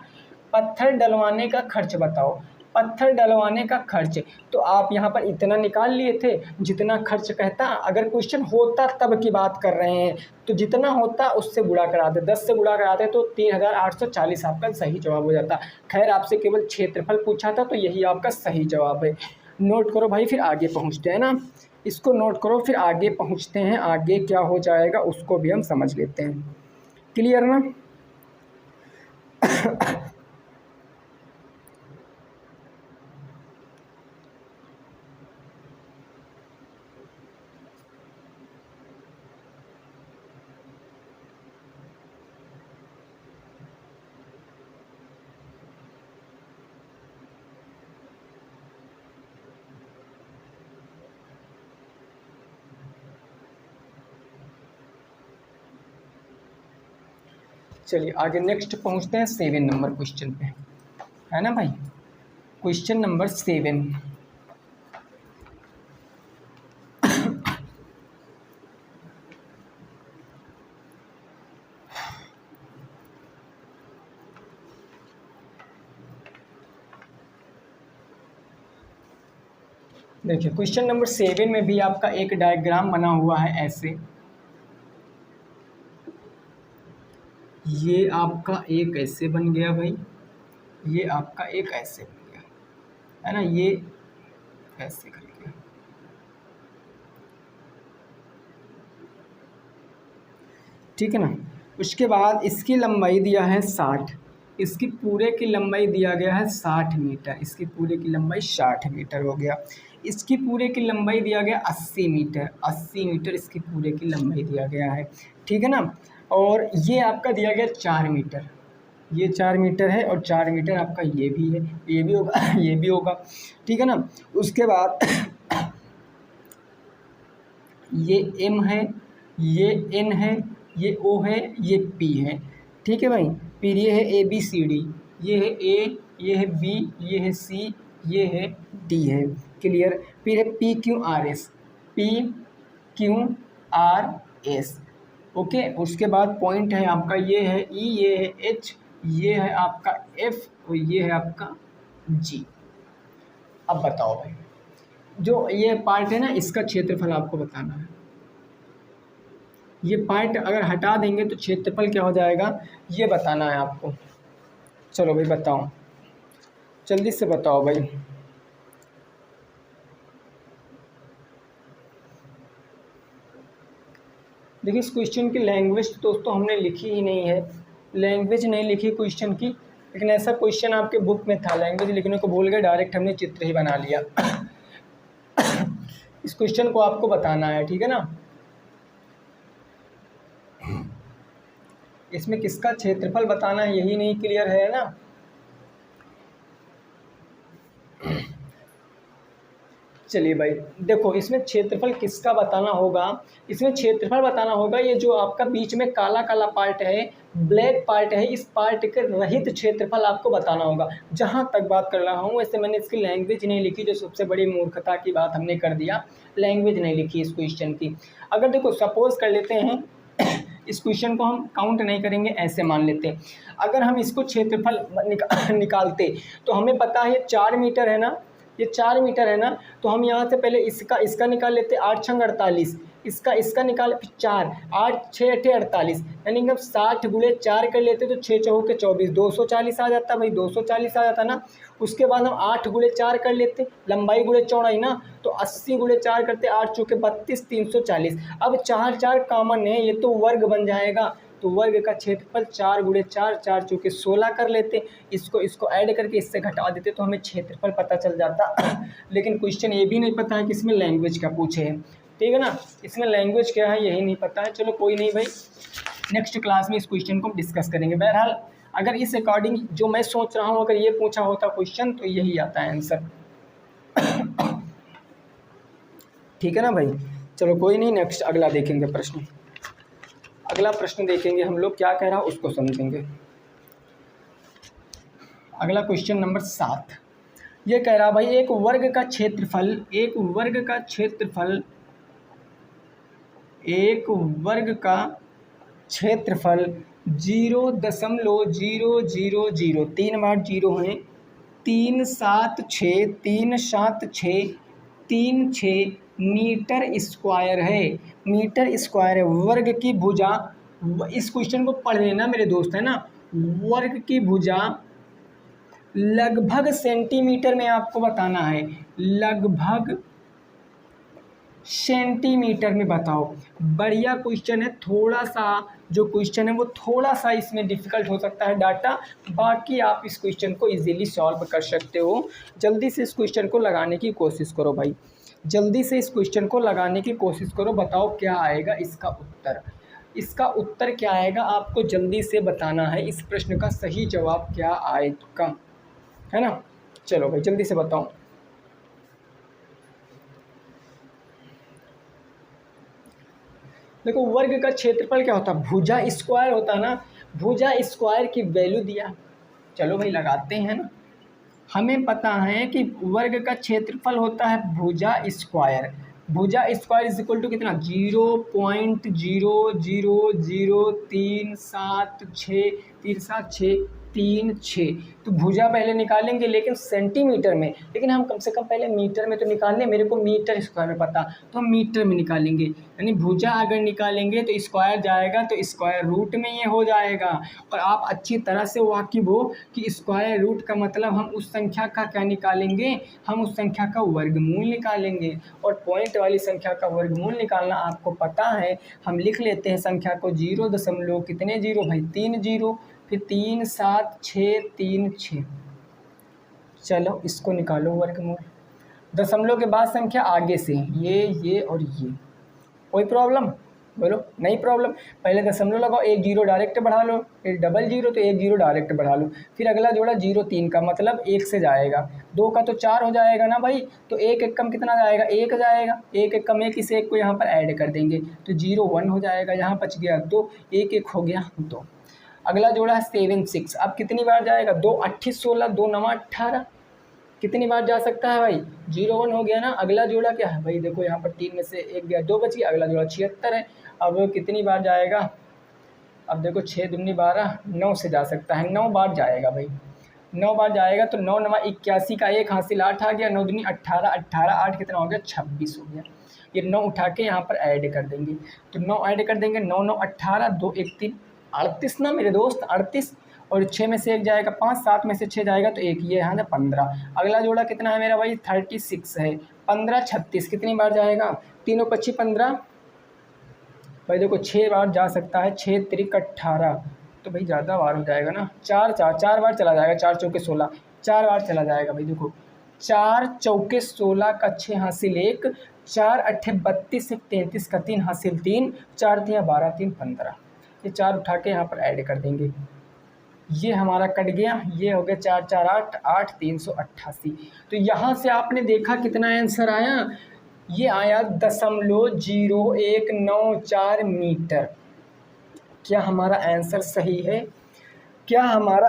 [SPEAKER 1] पत्थर डलवाने का खर्च बताओ, पत्थर डलवाने का खर्च। तो आप यहाँ पर इतना निकाल लिए थे जितना खर्च कहता। अगर क्वेश्चन होता तब की बात कर रहे हैं, तो जितना होता उससे गुणा कराते, 10 से गुणा कराते तो 3840 आपका सही जवाब हो जाता। खैर आपसे केवल क्षेत्रफल पूछा था तो यही आपका सही जवाब है। नोट करो भाई, फिर आगे पहुँचते हैं ना। इसको नोट करो, फिर आगे पहुंचते हैं, आगे क्या हो जाएगा उसको भी हम समझ लेते हैं। क्लियर ना? चलिए आगे नेक्स्ट पहुंचते हैं 7 नंबर क्वेश्चन पे, है ना भाई। Question number 7। देखिए क्वेश्चन नंबर 7 में भी आपका एक डायग्राम बना हुआ है ऐसे। ये आपका एक ऐसे बन गया भाई, ये आपका एक ऐसे बन गया, है ना, ये ऐसे कर गया। ठीक है ना। उसके बाद इसकी लंबाई दिया है 60, इसकी पूरे की लंबाई दिया गया है 60 मीटर, इसकी पूरे की लंबाई 60 मीटर हो गया। इसकी पूरे की लंबाई दिया गया 80 मीटर, 80 मीटर इसकी पूरे की लंबाई दिया गया है। ठीक है ना। और ये आपका दिया गया 4 मीटर, ये 4 मीटर है, और 4 मीटर आपका ये भी है, ये भी होगा ये भी होगा। ठीक है ना। उसके बाद ये M है, ये N है, ये O है, ये P है। ठीक है भाई। फिर ये है ABCD, ये है A, ये है B, ये है C, ये है D है। क्लियर। फिर है PQRS, PQRS। ओके। उसके बाद पॉइंट है आपका, ये है E, ये है H, ये है आपका F, और ये है आपका G। अब बताओ भाई, जो ये पार्ट है ना, इसका क्षेत्रफल आपको बताना है। ये पार्ट अगर हटा देंगे तो क्षेत्रफल क्या हो जाएगा, ये बताना है आपको। चलो भाई बताओ, जल्दी से बताओ भाई। देखिए इस क्वेश्चन की लैंग्वेज दोस्तों हमने लिखी ही नहीं है, लैंग्वेज नहीं लिखी क्वेश्चन की, लेकिन ऐसा क्वेश्चन आपके बुक में था, लैंग्वेज लिखने को भूल गए, डायरेक्ट हमने चित्र ही बना लिया। इस क्वेश्चन को आपको बताना है, ठीक है ना। इसमें किसका क्षेत्रफल बताना है यही नहीं क्लियर है ना। चलिए भाई देखो, इसमें क्षेत्रफल किसका बताना होगा, इसमें क्षेत्रफल बताना होगा ये जो आपका बीच में काला काला पार्ट है, ब्लैक पार्ट है, इस पार्ट के रहित क्षेत्रफल आपको बताना होगा। जहाँ तक बात कर रहा हूँ, वैसे मैंने इसकी लैंग्वेज नहीं लिखी, जो सबसे बड़ी मूर्खता की बात हमने कर दिया, लैंग्वेज नहीं लिखी इस क्वेश्चन की। अगर देखो सपोज कर लेते हैं इस क्वेश्चन को हम काउंट नहीं करेंगे, ऐसे मान लेते हैं, अगर हम इसको क्षेत्रफल निकालते तो हमें पता है ये 4 मीटर है ना, ये 4 मीटर है ना, तो हम यहाँ से पहले इसका निकाल लेते, 8 छंग 48, इसका निकाल, फिर 4, 8 6 8 48, यानी कि हम 60 गुणे 4 कर लेते तो 6 चौके 24, 240 आ जाता भाई, 240 आ जाता ना। उसके बाद हम 8 गुणे 4 कर लेते, लंबाई गुणे चौड़ाई ना, तो 80 गुणे 4 करते, 8 चौके 32, 340। अब 4 4 कॉमन है, ये तो वर्ग बन जाएगा, तो वर्ग का क्षेत्रफल 4 गुणे 4, 4 चौके 16 कर लेते, इसको ऐड करके इससे घटा देते तो हमें क्षेत्रफल पता चल जाता। लेकिन क्वेश्चन ये भी नहीं पता है कि इसमें लैंग्वेज क्या पूछे हैं, ठीक है ना, इसमें लैंग्वेज क्या है यही नहीं पता है। चलो कोई नहीं भाई, नेक्स्ट क्लास में इस क्वेश्चन को हम डिस्कस करेंगे। बहरहाल अगर इस अकॉर्डिंग जो मैं सोच रहा हूँ, अगर ये पूछा होता क्वेश्चन तो यही आता है आंसर। ठीक है ना भाई। चलो कोई नहीं, नेक्स्ट अगला देखेंगे प्रश्न, अगला प्रश्न देखेंगे हम लोग, क्या कह रहा है उसको समझेंगे। अगला क्वेश्चन नंबर 7, ये कह रहा भाई एक वर्ग का क्षेत्रफल, एक वर्ग का क्षेत्रफल, एक वर्ग का क्षेत्रफल 0.000, 3 बार 0 हैं, 376 376 36 मीटर स्क्वायर है, मीटर स्क्वायर है। वर्ग की भुजा, इस क्वेश्चन को पढ़ लेना मेरे दोस्त, है ना। वर्ग की भुजा लगभग सेंटीमीटर में आपको बताना है, लगभग सेंटीमीटर में बताओ। बढ़िया क्वेश्चन है, थोड़ा सा जो क्वेश्चन है वो थोड़ा सा इसमें डिफ़िकल्ट हो सकता है डाटा, बाकी आप इस क्वेश्चन को इजीली सॉल्व कर सकते हो। जल्दी से इस क्वेश्चन को लगाने की कोशिश करो भाई, जल्दी से इस क्वेश्चन को लगाने की कोशिश करो। बताओ क्या आएगा इसका उत्तर, इसका उत्तर क्या आएगा आपको जल्दी से बताना है। इस प्रश्न का सही जवाब क्या आएगा, है ना। चलो भाई जल्दी से बताओ। देखो वर्ग का क्षेत्रफल क्या होता है, भुजा स्क्वायर होता है ना, भुजा स्क्वायर की वैल्यू दिया। चलो भाई लगाते हैं ना, हमें पता है कि वर्ग का क्षेत्रफल होता है भुजा स्क्वायर। भुजा स्क्वायर इज इक्वल टू कितना, 0.00037636 तो भुजा पहले निकालेंगे लेकिन सेंटीमीटर में, लेकिन हम कम से कम पहले मीटर में तो निकाल लें। मेरे को मीटर स्क्वायर में पता, तो हम मीटर में निकालेंगे। यानी भुजा अगर निकालेंगे तो स्क्वायर जाएगा तो स्क्वायर रूट में ये हो जाएगा। और आप अच्छी तरह से वाकिफ हो कि स्क्वायर रूट का मतलब हम उस संख्या का क्या निकालेंगे, हम उस संख्या का वर्गमूल निकालेंगे। और पॉइंट वाली संख्या का वर्गमूल निकालना आपको पता है, हम लिख लेते हैं संख्या को 0 दशमलव कितने जीरो भाई, 3 जीरो, फिर 37636। चलो इसको निकालो वर्गमूल। दशमलव के बाद संख्या आगे से ये और ये, कोई प्रॉब्लम बोलो, नहीं प्रॉब्लम। पहले दशमलव लगाओ, एक जीरो डायरेक्ट बढ़ा लो, फिर डबल जीरो तो एक जीरो डायरेक्ट बढ़ा लो, फिर अगला जोड़ा 0 3 का मतलब 1 से जाएगा, 2 का तो 4 हो जाएगा ना भाई, तो एक एक कम कितना जाएगा, 1 जाएगा, एक एक कम 1, इसे एक को यहाँ पर ऐड कर देंगे तो 0 1 हो जाएगा, यहाँ बच गया 2, 1 1 हो गया 2। अगला जोड़ा है 7 6, अब कितनी बार जाएगा, 2 8 16, 2 9 18, कितनी बार जा सकता है भाई, 0 1 हो गया ना। अगला जोड़ा क्या है भाई, देखो यहाँ पर 3 में से 1 गया, 2 बच गया, अगला जोड़ा 76 है। अब कितनी बार जाएगा, अब देखो 6 दूनी 12, 9 से जा सकता है, 9 बार जाएगा भाई, 9 बार जाएगा तो 9 9 81 का एक हासिल 8 आ गया, 9 दूनी 18, 18 8 कितना हो गया, 26 हो गया। ये 9 उठा के यहाँ पर ऐड कर देंगे, तो 9 ऐड कर देंगे, 9 9 18, 2 1 3 38 ना मेरे दोस्त, 38, और 6 में से 1 जाएगा 5, 7 में से 6 जाएगा तो 1, ये यहाँ ना 15। अगला जोड़ा कितना है मेरा भाई, 36 है, 15 36 कितनी बार जाएगा, तीनों 25 15 भाई, देखो 6 बार जा सकता है, 6 त्रिक 18, तो भाई ज़्यादा बार हो जाएगा ना, 4 बार चला जाएगा, 4 चौके 16, 4 बार चला जाएगा भाई। देखो 4 चौके 16 का 6 हासिल 1, 4 अट्ठे 32 33 का 3 हासिल 3, 4 तियाँ 12 3 15, ये 4 उठा के यहाँ पर ऐड कर देंगे, ये हमारा कट गया, ये हो गया 4 4 8 8 388। तो यहाँ से आपने देखा कितना आंसर आया, ये आया 0.0194 मीटर। क्या हमारा आंसर सही है, क्या हमारा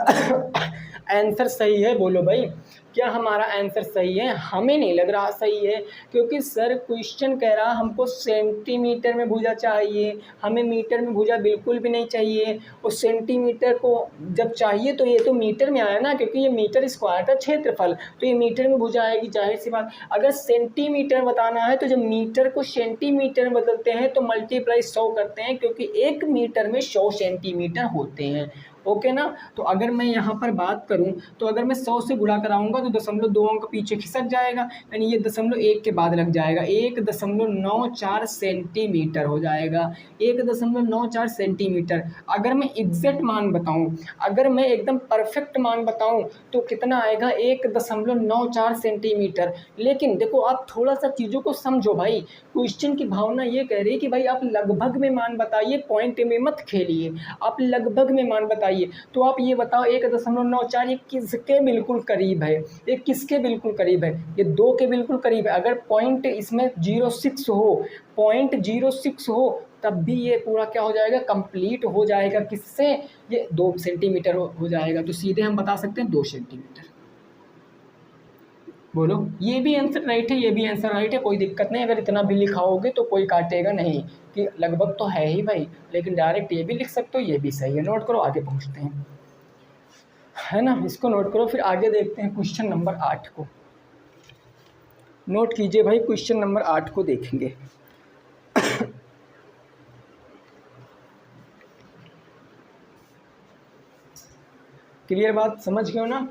[SPEAKER 1] आंसर सही है, बोलो भाई, क्या हमारा आंसर सही है। हमें नहीं लग रहा सही है, क्योंकि सर क्वेश्चन कह रहा हमको सेंटीमीटर में भुजा चाहिए, हमें मीटर में भुजा बिल्कुल भी नहीं चाहिए। और सेंटीमीटर को जब चाहिए तो ये तो मीटर में आया ना, क्योंकि ये मीटर स्क्वायर का क्षेत्रफल, तो ये मीटर में भुजा आएगी, जाहिर सी बात। अगर सेंटीमीटर बताना है तो जब मीटर को सेंटीमीटर में बदलते हैं तो मल्टीप्लाई 100 करते हैं, क्योंकि 1 मीटर में 100 सेंटीमीटर होते हैं, ओके ना। तो अगर मैं यहाँ पर बात करूँ तो अगर मैं 100 से गुणा कराऊंगा तो 0.2 अंक पीछे खिसक जाएगा, यानी ये 0.1 के बाद लग जाएगा, 1.94 सेंटीमीटर हो जाएगा, 1.94 सेंटीमीटर। अगर मैं एग्जैक्ट मान बताऊँ, अगर मैं एकदम परफेक्ट मान बताऊँ तो कितना आएगा, 1.94 सेंटीमीटर। लेकिन देखो आप थोड़ा सा चीज़ों को समझो भाई, क्वेश्चन की भावना ये कह रही है कि भाई आप लगभग में मान बताइए, पॉइंट में मत खेलिए, आप लगभग में मान बताइए। तो आप ये बताओ 1.94 ये किसके बिल्कुल करीब है, ये किसके बिल्कुल करीब है, ये 2 के बिल्कुल करीब है। अगर पॉइंट इसमें 06 हो, पॉइंट 06 हो तब भी ये पूरा क्या हो जाएगा, कंप्लीट हो जाएगा, किससे, ये 2 सेंटीमीटर हो जाएगा। तो सीधे हम बता सकते हैं 2 सेंटीमीटर। बोलो, ये भी आंसर राइट है, ये भी आंसर राइट है, कोई दिक्कत नहीं। अगर इतना भी लिखाओगे तो कोई काटेगा नहीं कि लगभग तो है ही भाई, लेकिन डायरेक्ट ये भी लिख सकते हो, ये भी सही है। नोट करो, आगे पहुंचते हैं, है ना, इसको नोट करो, फिर आगे देखते हैं क्वेश्चन नंबर 8 को। नोट कीजिए भाई, क्वेश्चन नंबर 8 को देखेंगे। क्लियर बात, समझ गए हो ना।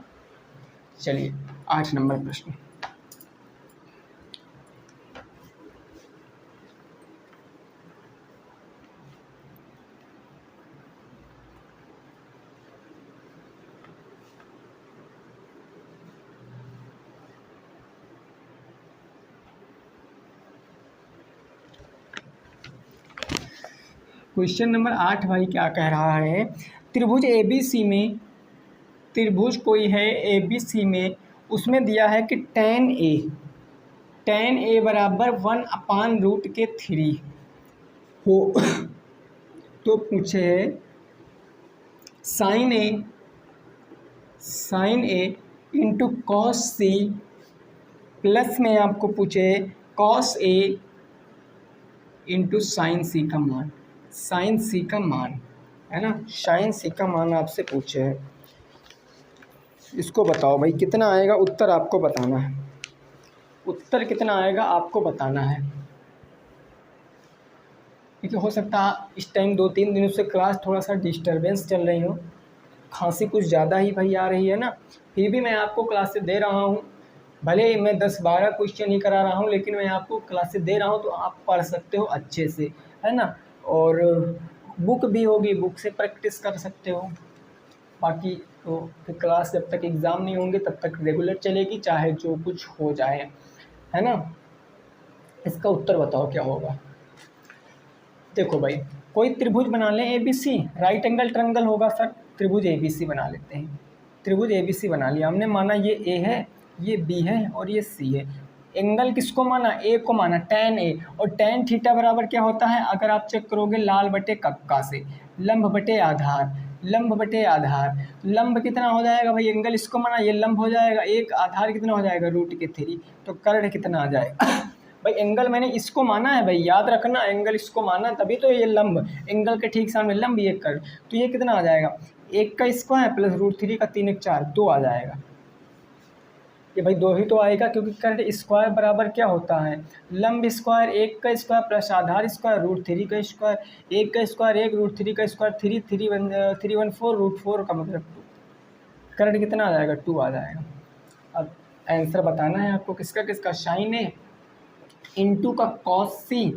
[SPEAKER 1] चलिए 8 नंबर प्रश्न, क्वेश्चन नंबर 8 भाई क्या कह रहा है, त्रिभुज ABC में, त्रिभुज कोई है ABC में, उसमें दिया है कि tan A बराबर 1/√3 हो तो पूछे साइन ए इंटू कॉस सी प्लस में आपको पूछे कॉस ए इंटू साइन सी का मान, साइन सी का मान है ना, साइन सी का मान आपसे पूछे है। इसको बताओ भाई कितना आएगा, उत्तर आपको बताना है, उत्तर कितना आएगा आपको बताना है। क्योंकि हो सकता है इस टाइम 2-3 दिनों से क्लास थोड़ा सा डिस्टरबेंस चल रही हो, खांसी कुछ ज़्यादा ही भाई आ रही है ना, फिर भी मैं आपको क्लासेस दे रहा हूँ, भले ही मैं 10-12 क्वेश्चन ही करा रहा हूँ, लेकिन मैं आपको क्लासेस दे रहा हूँ तो आप पढ़ सकते हो अच्छे से, है ना। और बुक भी होगी, बुक से प्रैक्टिस कर सकते हो। बाकी तो फिर क्लास जब तक एग्ज़ाम नहीं होंगे तब तक रेगुलर चलेगी, चाहे जो कुछ हो जाए, है ना। इसका उत्तर बताओ क्या होगा। देखो भाई, कोई त्रिभुज बना लें ABC, राइट एंगल ट्रायंगल होगा सर, त्रिभुज ABC बना लेते हैं। त्रिभुज ABC बना लिया हमने, माना ये A है, ये B है और ये C है। एंगल किसको माना, A को माना, tan A, और tan थीटा बराबर क्या होता है, अगर आप चेक करोगे लाल बटे कक्का से, लंब बटे आधार, लंब बटे आधार, लंब कितना हो जाएगा भाई, एंगल इसको माना, ये लंब हो जाएगा, एक आधार कितना हो जाएगा √3, तो कर्ण कितना आ जाएगा भाई, एंगल मैंने इसको माना है भाई, याद रखना, एंगल इसको माना तभी तो ये लंब, एंगल के ठीक सामने लंब, ये कर्ण, तो ये कितना आ जाएगा, 1 का स्क्वायर प्लस √3 का 3 1 4 2 आ जाएगा। ये भाई 2 ही तो आएगा, क्योंकि कर्ण स्क्वायर बराबर क्या होता है, लंब स्क्वायर, 1 का स्क्वायर प्लस आधार स्क्वायर √3 का स्क्वायर, 1 का स्क्वायर 1 √3 का स्क्वायर 3 314 √4 का मतलब 2, कर्ण कितना आ जाएगा, 2 आ जाएगा। अब आंसर बताना है आपको, किसका किसका, साइन ए इंटू का कॉस सी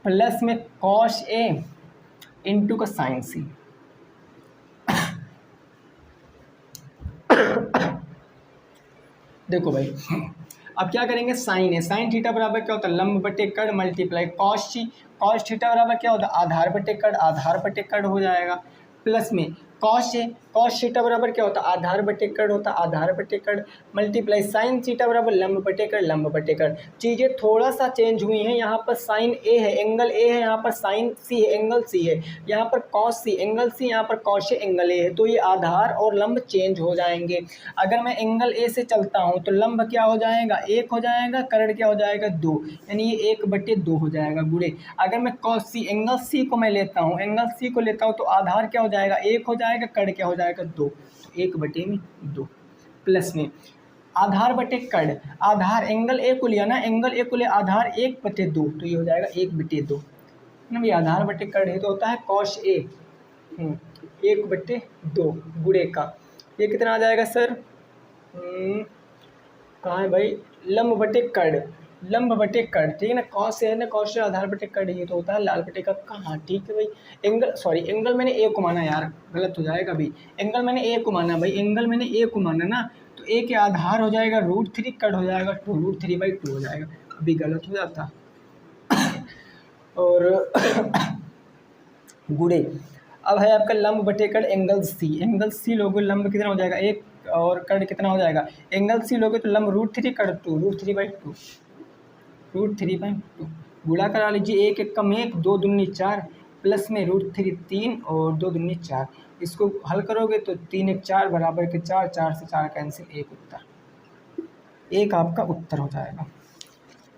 [SPEAKER 1] प्लस में कॉस ए इंटू का साइन सी। देखो भाई, अब क्या करेंगे, साइन है, साइन थीटा बराबर क्या होता है, लंब बटे कर्ण मल्टीप्लाई कॉस सी, कॉस थीटा बराबर क्या होता है, आधार बटे कर्ण, आधार बटे कर्ण हो जाएगा, प्लस में कॉस है, कॉस थीटा बराबर क्या होता है, आधार बटे कर्ण होता है, आधार बटे कर्ण मल्टीप्लाई साइन थीटा बराबर लंब बटे कर्ण, लंब बटे कर्ण। चीज़ें थोड़ा सा चेंज हुई हैं, यहाँ पर साइन ए है, एंगल ए है, यहाँ पर साइन सी है, एंगल सी है, यहाँ पर कॉस सी एंगल सी, यहाँ पर कॉस ए एंगल ए है, तो ये आधार और लंब चेंज हो जाएंगे। अगर मैं एंगल ए से चलता हूँ तो लंब क्या हो जाएगा, 1 हो जाएगा, कर्ण क्या हो जाएगा, 2, यानी ये 1/2 हो जाएगा गुणे। अगर मैं कॉस सी एंगल सी को मैं लेता हूँ, एंगल सी को लेता हूँ तो आधार क्या हो जाएगा, 1 हो जाएगा, कर्ण क्या हो जाएगा, 2, तो 1/2 प्लस में आधार बटे कर्ण, आधार एंगल ए को लिया ना, एंगल ए को लिया, आधार 1/2, तो ये हो जाएगा 1/2 ना, ये आधार बटे कर्ण है तो होता है कॉस ए 1/2 गुणे का, ये कितना आ जाएगा सर, कहाँ है भाई, लंब बटे कर्ण, लंब बटे कर्ण, ठीक है ना, कॉस है ना, कॉस से आधार बटे कर्ण, ये तो होता है लाल बटे का कहाँ, ठीक है भाई। एंगल सॉरी, एंगल मैंने ए को माना यार, गलत हो जाएगा अभी, एंगल मैंने ए को माना भाई, एंगल मैंने ए को माना ना, तो ए के आधार हो जाएगा √3, कर्ण हो जाएगा 2, √3/2 हो जाएगा, अभी गलत हो जाता और गुणे। अब है आपका लंब बटे कर्ण एंगल सी, एंगल सी लोगे लंब कितना हो जाएगा 1 और कर्ण कितना हो जाएगा, एंगल सी लोगे तो लंब √3 कर्ण 2, √3/2 गुणा करा लीजिए, 1 1 कम 1, 2 दूनी 4 प्लस में √3 3 और 2 दूनी 4, इसको हल करोगे तो 3 1 4 बराबर के 4, 4 से 4 कैंसिल, 1 उत्तर, 1 आपका उत्तर हो जाएगा,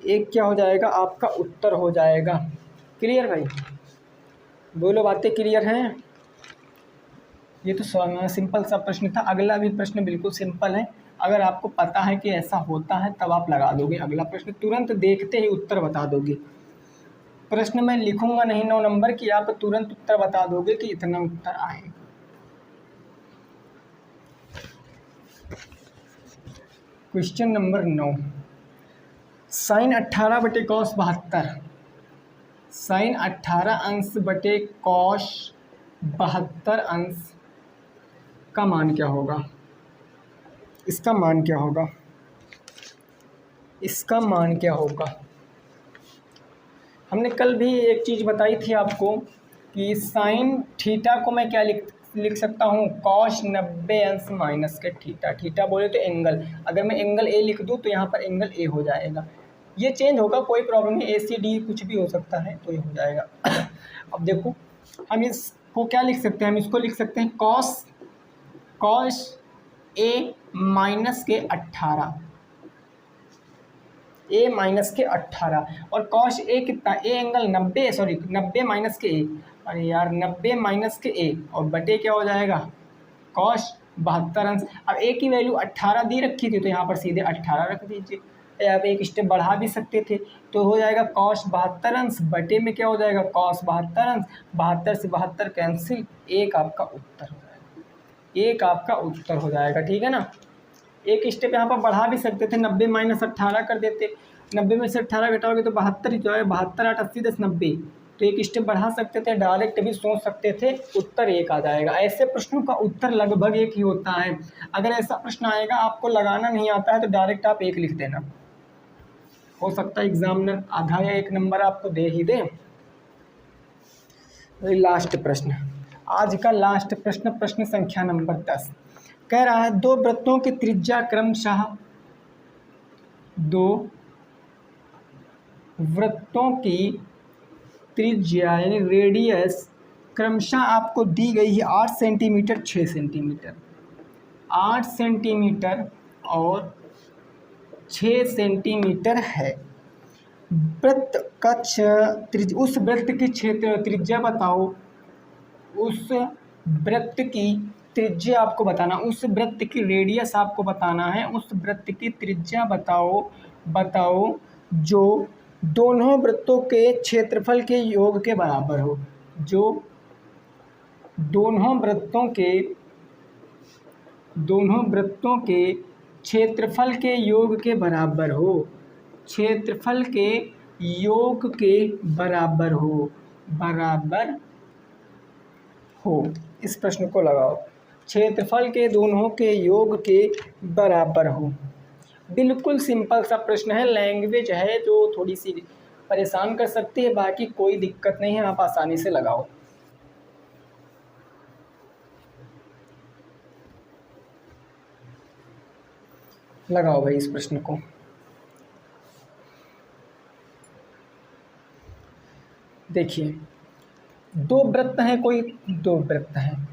[SPEAKER 1] 1 क्या हो जाएगा आपका उत्तर हो जाएगा। क्लियर भाई, बोलो बातें क्लियर हैं। ये तो सिंपल सा प्रश्न था, अगला भी प्रश्न बिल्कुल सिंपल है, अगर आपको पता है कि ऐसा होता है तब आप लगा दोगे, अगला प्रश्न तुरंत देखते ही उत्तर बता दोगे। प्रश्न मैं लिखूंगा नहीं 9 नंबर की, आप तुरंत उत्तर बता दोगे कि इतना उत्तर आएगा। Question number 9, sign 18/cos 72, sign 18 अंश बटे कॉस 72 अंश का मान क्या होगा, इसका मान क्या होगा, इसका मान क्या होगा। हमने कल भी एक चीज़ बताई थी आपको कि साइन थीटा को मैं क्या लिख सकता हूँ, कॉस 90 अंश माइनस के थीटा। थीटा बोले तो एंगल, अगर मैं एंगल ए लिख दूँ तो यहाँ पर एंगल ए हो जाएगा। ये चेंज होगा, कोई प्रॉब्लम नहीं, ए सी डी कुछ भी हो सकता है, तो ये हो जाएगा। अब देखो हम इसको क्या लिख सकते हैं, हम इसको लिख सकते हैं कॉस ए माइनस के 18, ए माइनस के 18 और कॉस ए कितना, ए एंगल 90, सॉरी 90 माइनस के ए, अरे यार 90 माइनस के ए और बटे क्या हो जाएगा कॉस 72 अंश। अब ए की वैल्यू 18 दी रखी थी तो यहाँ पर सीधे 18 रख दीजिए, या आप एक स्टेप बढ़ा भी सकते थे, तो हो जाएगा कॉस 72 अंश बटे में क्या हो जाएगा कॉस 72 अंश, 72 से 72 कैंसिल, एक आपका उत्तर हो जाएगा, एक आपका उत्तर हो जाएगा। ठीक है ना, एक स्टेप यहाँ पर बढ़ा भी सकते थे, 90 माइनस 18 कर देते, 90 में से 18 घटाओगे तो 72 ही तो आएगा, 72 8 80 10 90, तो एक स्टेप बढ़ा सकते थे, डायरेक्ट भी सोच सकते थे, उत्तर एक आ जाएगा। ऐसे प्रश्नों का उत्तर लगभग एक ही होता है। अगर ऐसा प्रश्न आएगा आपको लगाना नहीं आता है तो डायरेक्ट आप एक लिख देना, हो सकता है एग्जामिनर आधा या 1 नंबर आपको दे ही दे। लास्ट प्रश्न, आज का लास्ट प्रश्न, प्रश्न संख्या नंबर 10 कह रहा है दो वृत्तों की त्रिज्या क्रमशः, दो वृत्तों की त्रिज्या यानी रेडियस क्रमशः आपको दी गई है 8 सेंटीमीटर 6 सेंटीमीटर, 8 सेंटीमीटर और 6 सेंटीमीटर है। वृत्त का उस वृत्त की क्षेत्र त्रिज्या बताओ, उस वृत्त की त्रिज्या आपको बताना, उस वृत्त की रेडियस आपको बताना है, उस वृत्त की त्रिज्या बताओ जो दोनों वृत्तों के क्षेत्रफल के योग के बराबर हो, जो दोनों वृत्तों के क्षेत्रफल के योग के बराबर हो, क्षेत्रफल के योग के बराबर हो। इस प्रश्न को लगाओ, क्षेत्रफल के दोनों के योग के बराबर हो। बिल्कुल सिंपल सा प्रश्न है, लैंग्वेज है जो थोड़ी सी परेशान कर सकती है, बाकी कोई दिक्कत नहीं है, आप आसानी से लगाओ। लगाओ भाई इस प्रश्न को। देखिए दो वृत्त हैं, दो वृत्त हैं,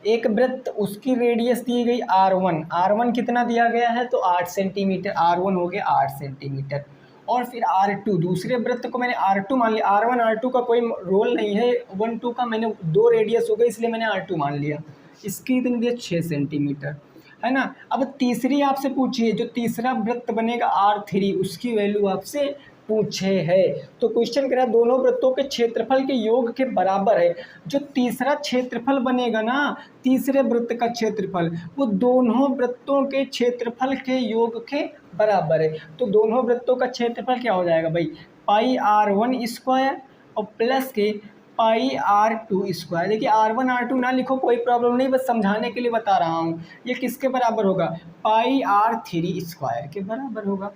[SPEAKER 1] एक वृत्त उसकी रेडियस दी गई R1 कितना दिया गया है तो 8 सेंटीमीटर, R1 हो गया 8 सेंटीमीटर, और फिर R2 दूसरे वृत्त को मैंने R2 मान लिया, R1 R2 का कोई रोल नहीं है, 1 2 का मैंने 2 रेडियस हो गई इसलिए मैंने R2 मान लिया, इसकी इतनी दिया 6 सेंटीमीटर है ना। अब तीसरी आपसे पूछिए, जो तीसरा वृत्त बनेगा R3 उसकी वैल्यू आपसे पूछे है, तो क्वेश्चन कह रहा है दोनों वृत्तों के क्षेत्रफल के योग के बराबर है। जो तीसरा क्षेत्रफल बनेगा ना, तीसरे वृत्त का क्षेत्रफल वो दोनों वृत्तों के क्षेत्रफल के योग के बराबर है, तो दोनों वृत्तों का क्षेत्रफल क्या हो जाएगा भाई, पाई R1 स्क्वायर और प्लस के पाई R2 स्क्वायर। देखिए R1 R2 ना लिखो कोई प्रॉब्लम नहीं, बस समझाने के लिए बता रहा हूँ। ये किसके बराबर होगा, पाई R3 स्क्वायर के बराबर होगा,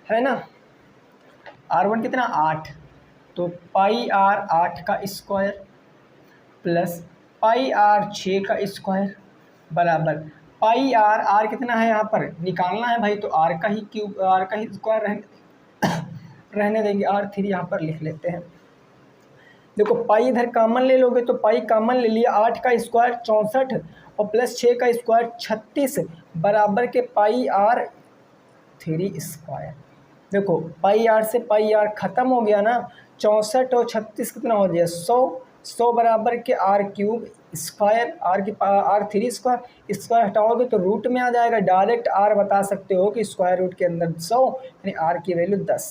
[SPEAKER 1] है ना। R1 कितना 8, तो पाई R8 का स्क्वायर प्लस पाई R6 का स्क्वायर बराबर पाई R कितना है यहाँ पर निकालना है भाई, तो R का ही क्यूब, R का ही स्क्वायर रहने देंगे, R3 यहाँ पर लिख लेते हैं। देखो पाई इधर कॉमन ले लोगे तो पाई कॉमन ले लिया, 8 का स्क्वायर 64 और प्लस 6 का स्क्वायर 36 बराबर के पाई R3 स्क्वायर। देखो पाई R से पाई R ख़त्म हो गया ना, 64 और 36 कितना हो गया 100 बराबर के R³ square, R3 square, square हटाओगे तो रूट में आ जाएगा, डायरेक्ट R बता सकते हो कि स्क्वायर रूट के अंदर 100 यानी R की वैल्यू 10।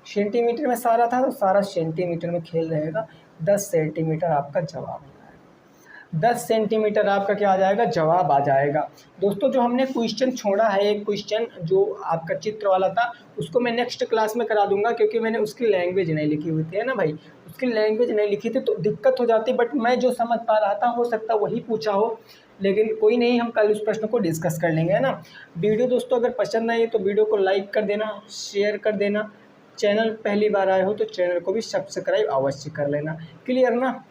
[SPEAKER 1] सेंटीमीटर में सारा था तो सारा सेंटीमीटर में खेल रहेगा, 10 सेंटीमीटर आपका जवाब आ जाएगा, 10 सेंटीमीटर आपका क्या आ जाएगा जवाब आ जाएगा। दोस्तों जो हमने क्वेश्चन छोड़ा है, एक क्वेश्चन जो आपका चित्र वाला था उसको मैं नेक्स्ट क्लास में करा दूंगा, क्योंकि मैंने उसकी लैंग्वेज नहीं लिखी हुई थी, है ना भाई, उसकी लैंग्वेज नहीं लिखी थी तो दिक्कत हो जाती, बट मैं जो समझ पा रहा था हो सकता वही पूछा हो, लेकिन कोई नहीं, हम कल उस प्रश्न को डिस्कस कर लेंगे, है ना। वीडियो दोस्तों अगर पसंद आई तो वीडियो को लाइक कर देना, शेयर कर देना, चैनल पहली बार आए हो तो चैनल को भी सब्सक्राइब अवश्य कर लेना, क्लियर ना।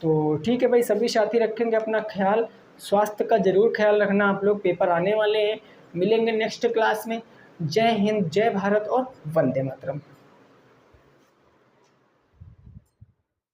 [SPEAKER 1] तो ठीक है भाई, सभी साथी रखेंगे अपना ख्याल, स्वास्थ्य का ज़रूर ख्याल रखना आप लोग, पेपर आने वाले हैं। मिलेंगे नेक्स्ट क्लास में। जय हिंद, जय भारत और वंदे मातरम।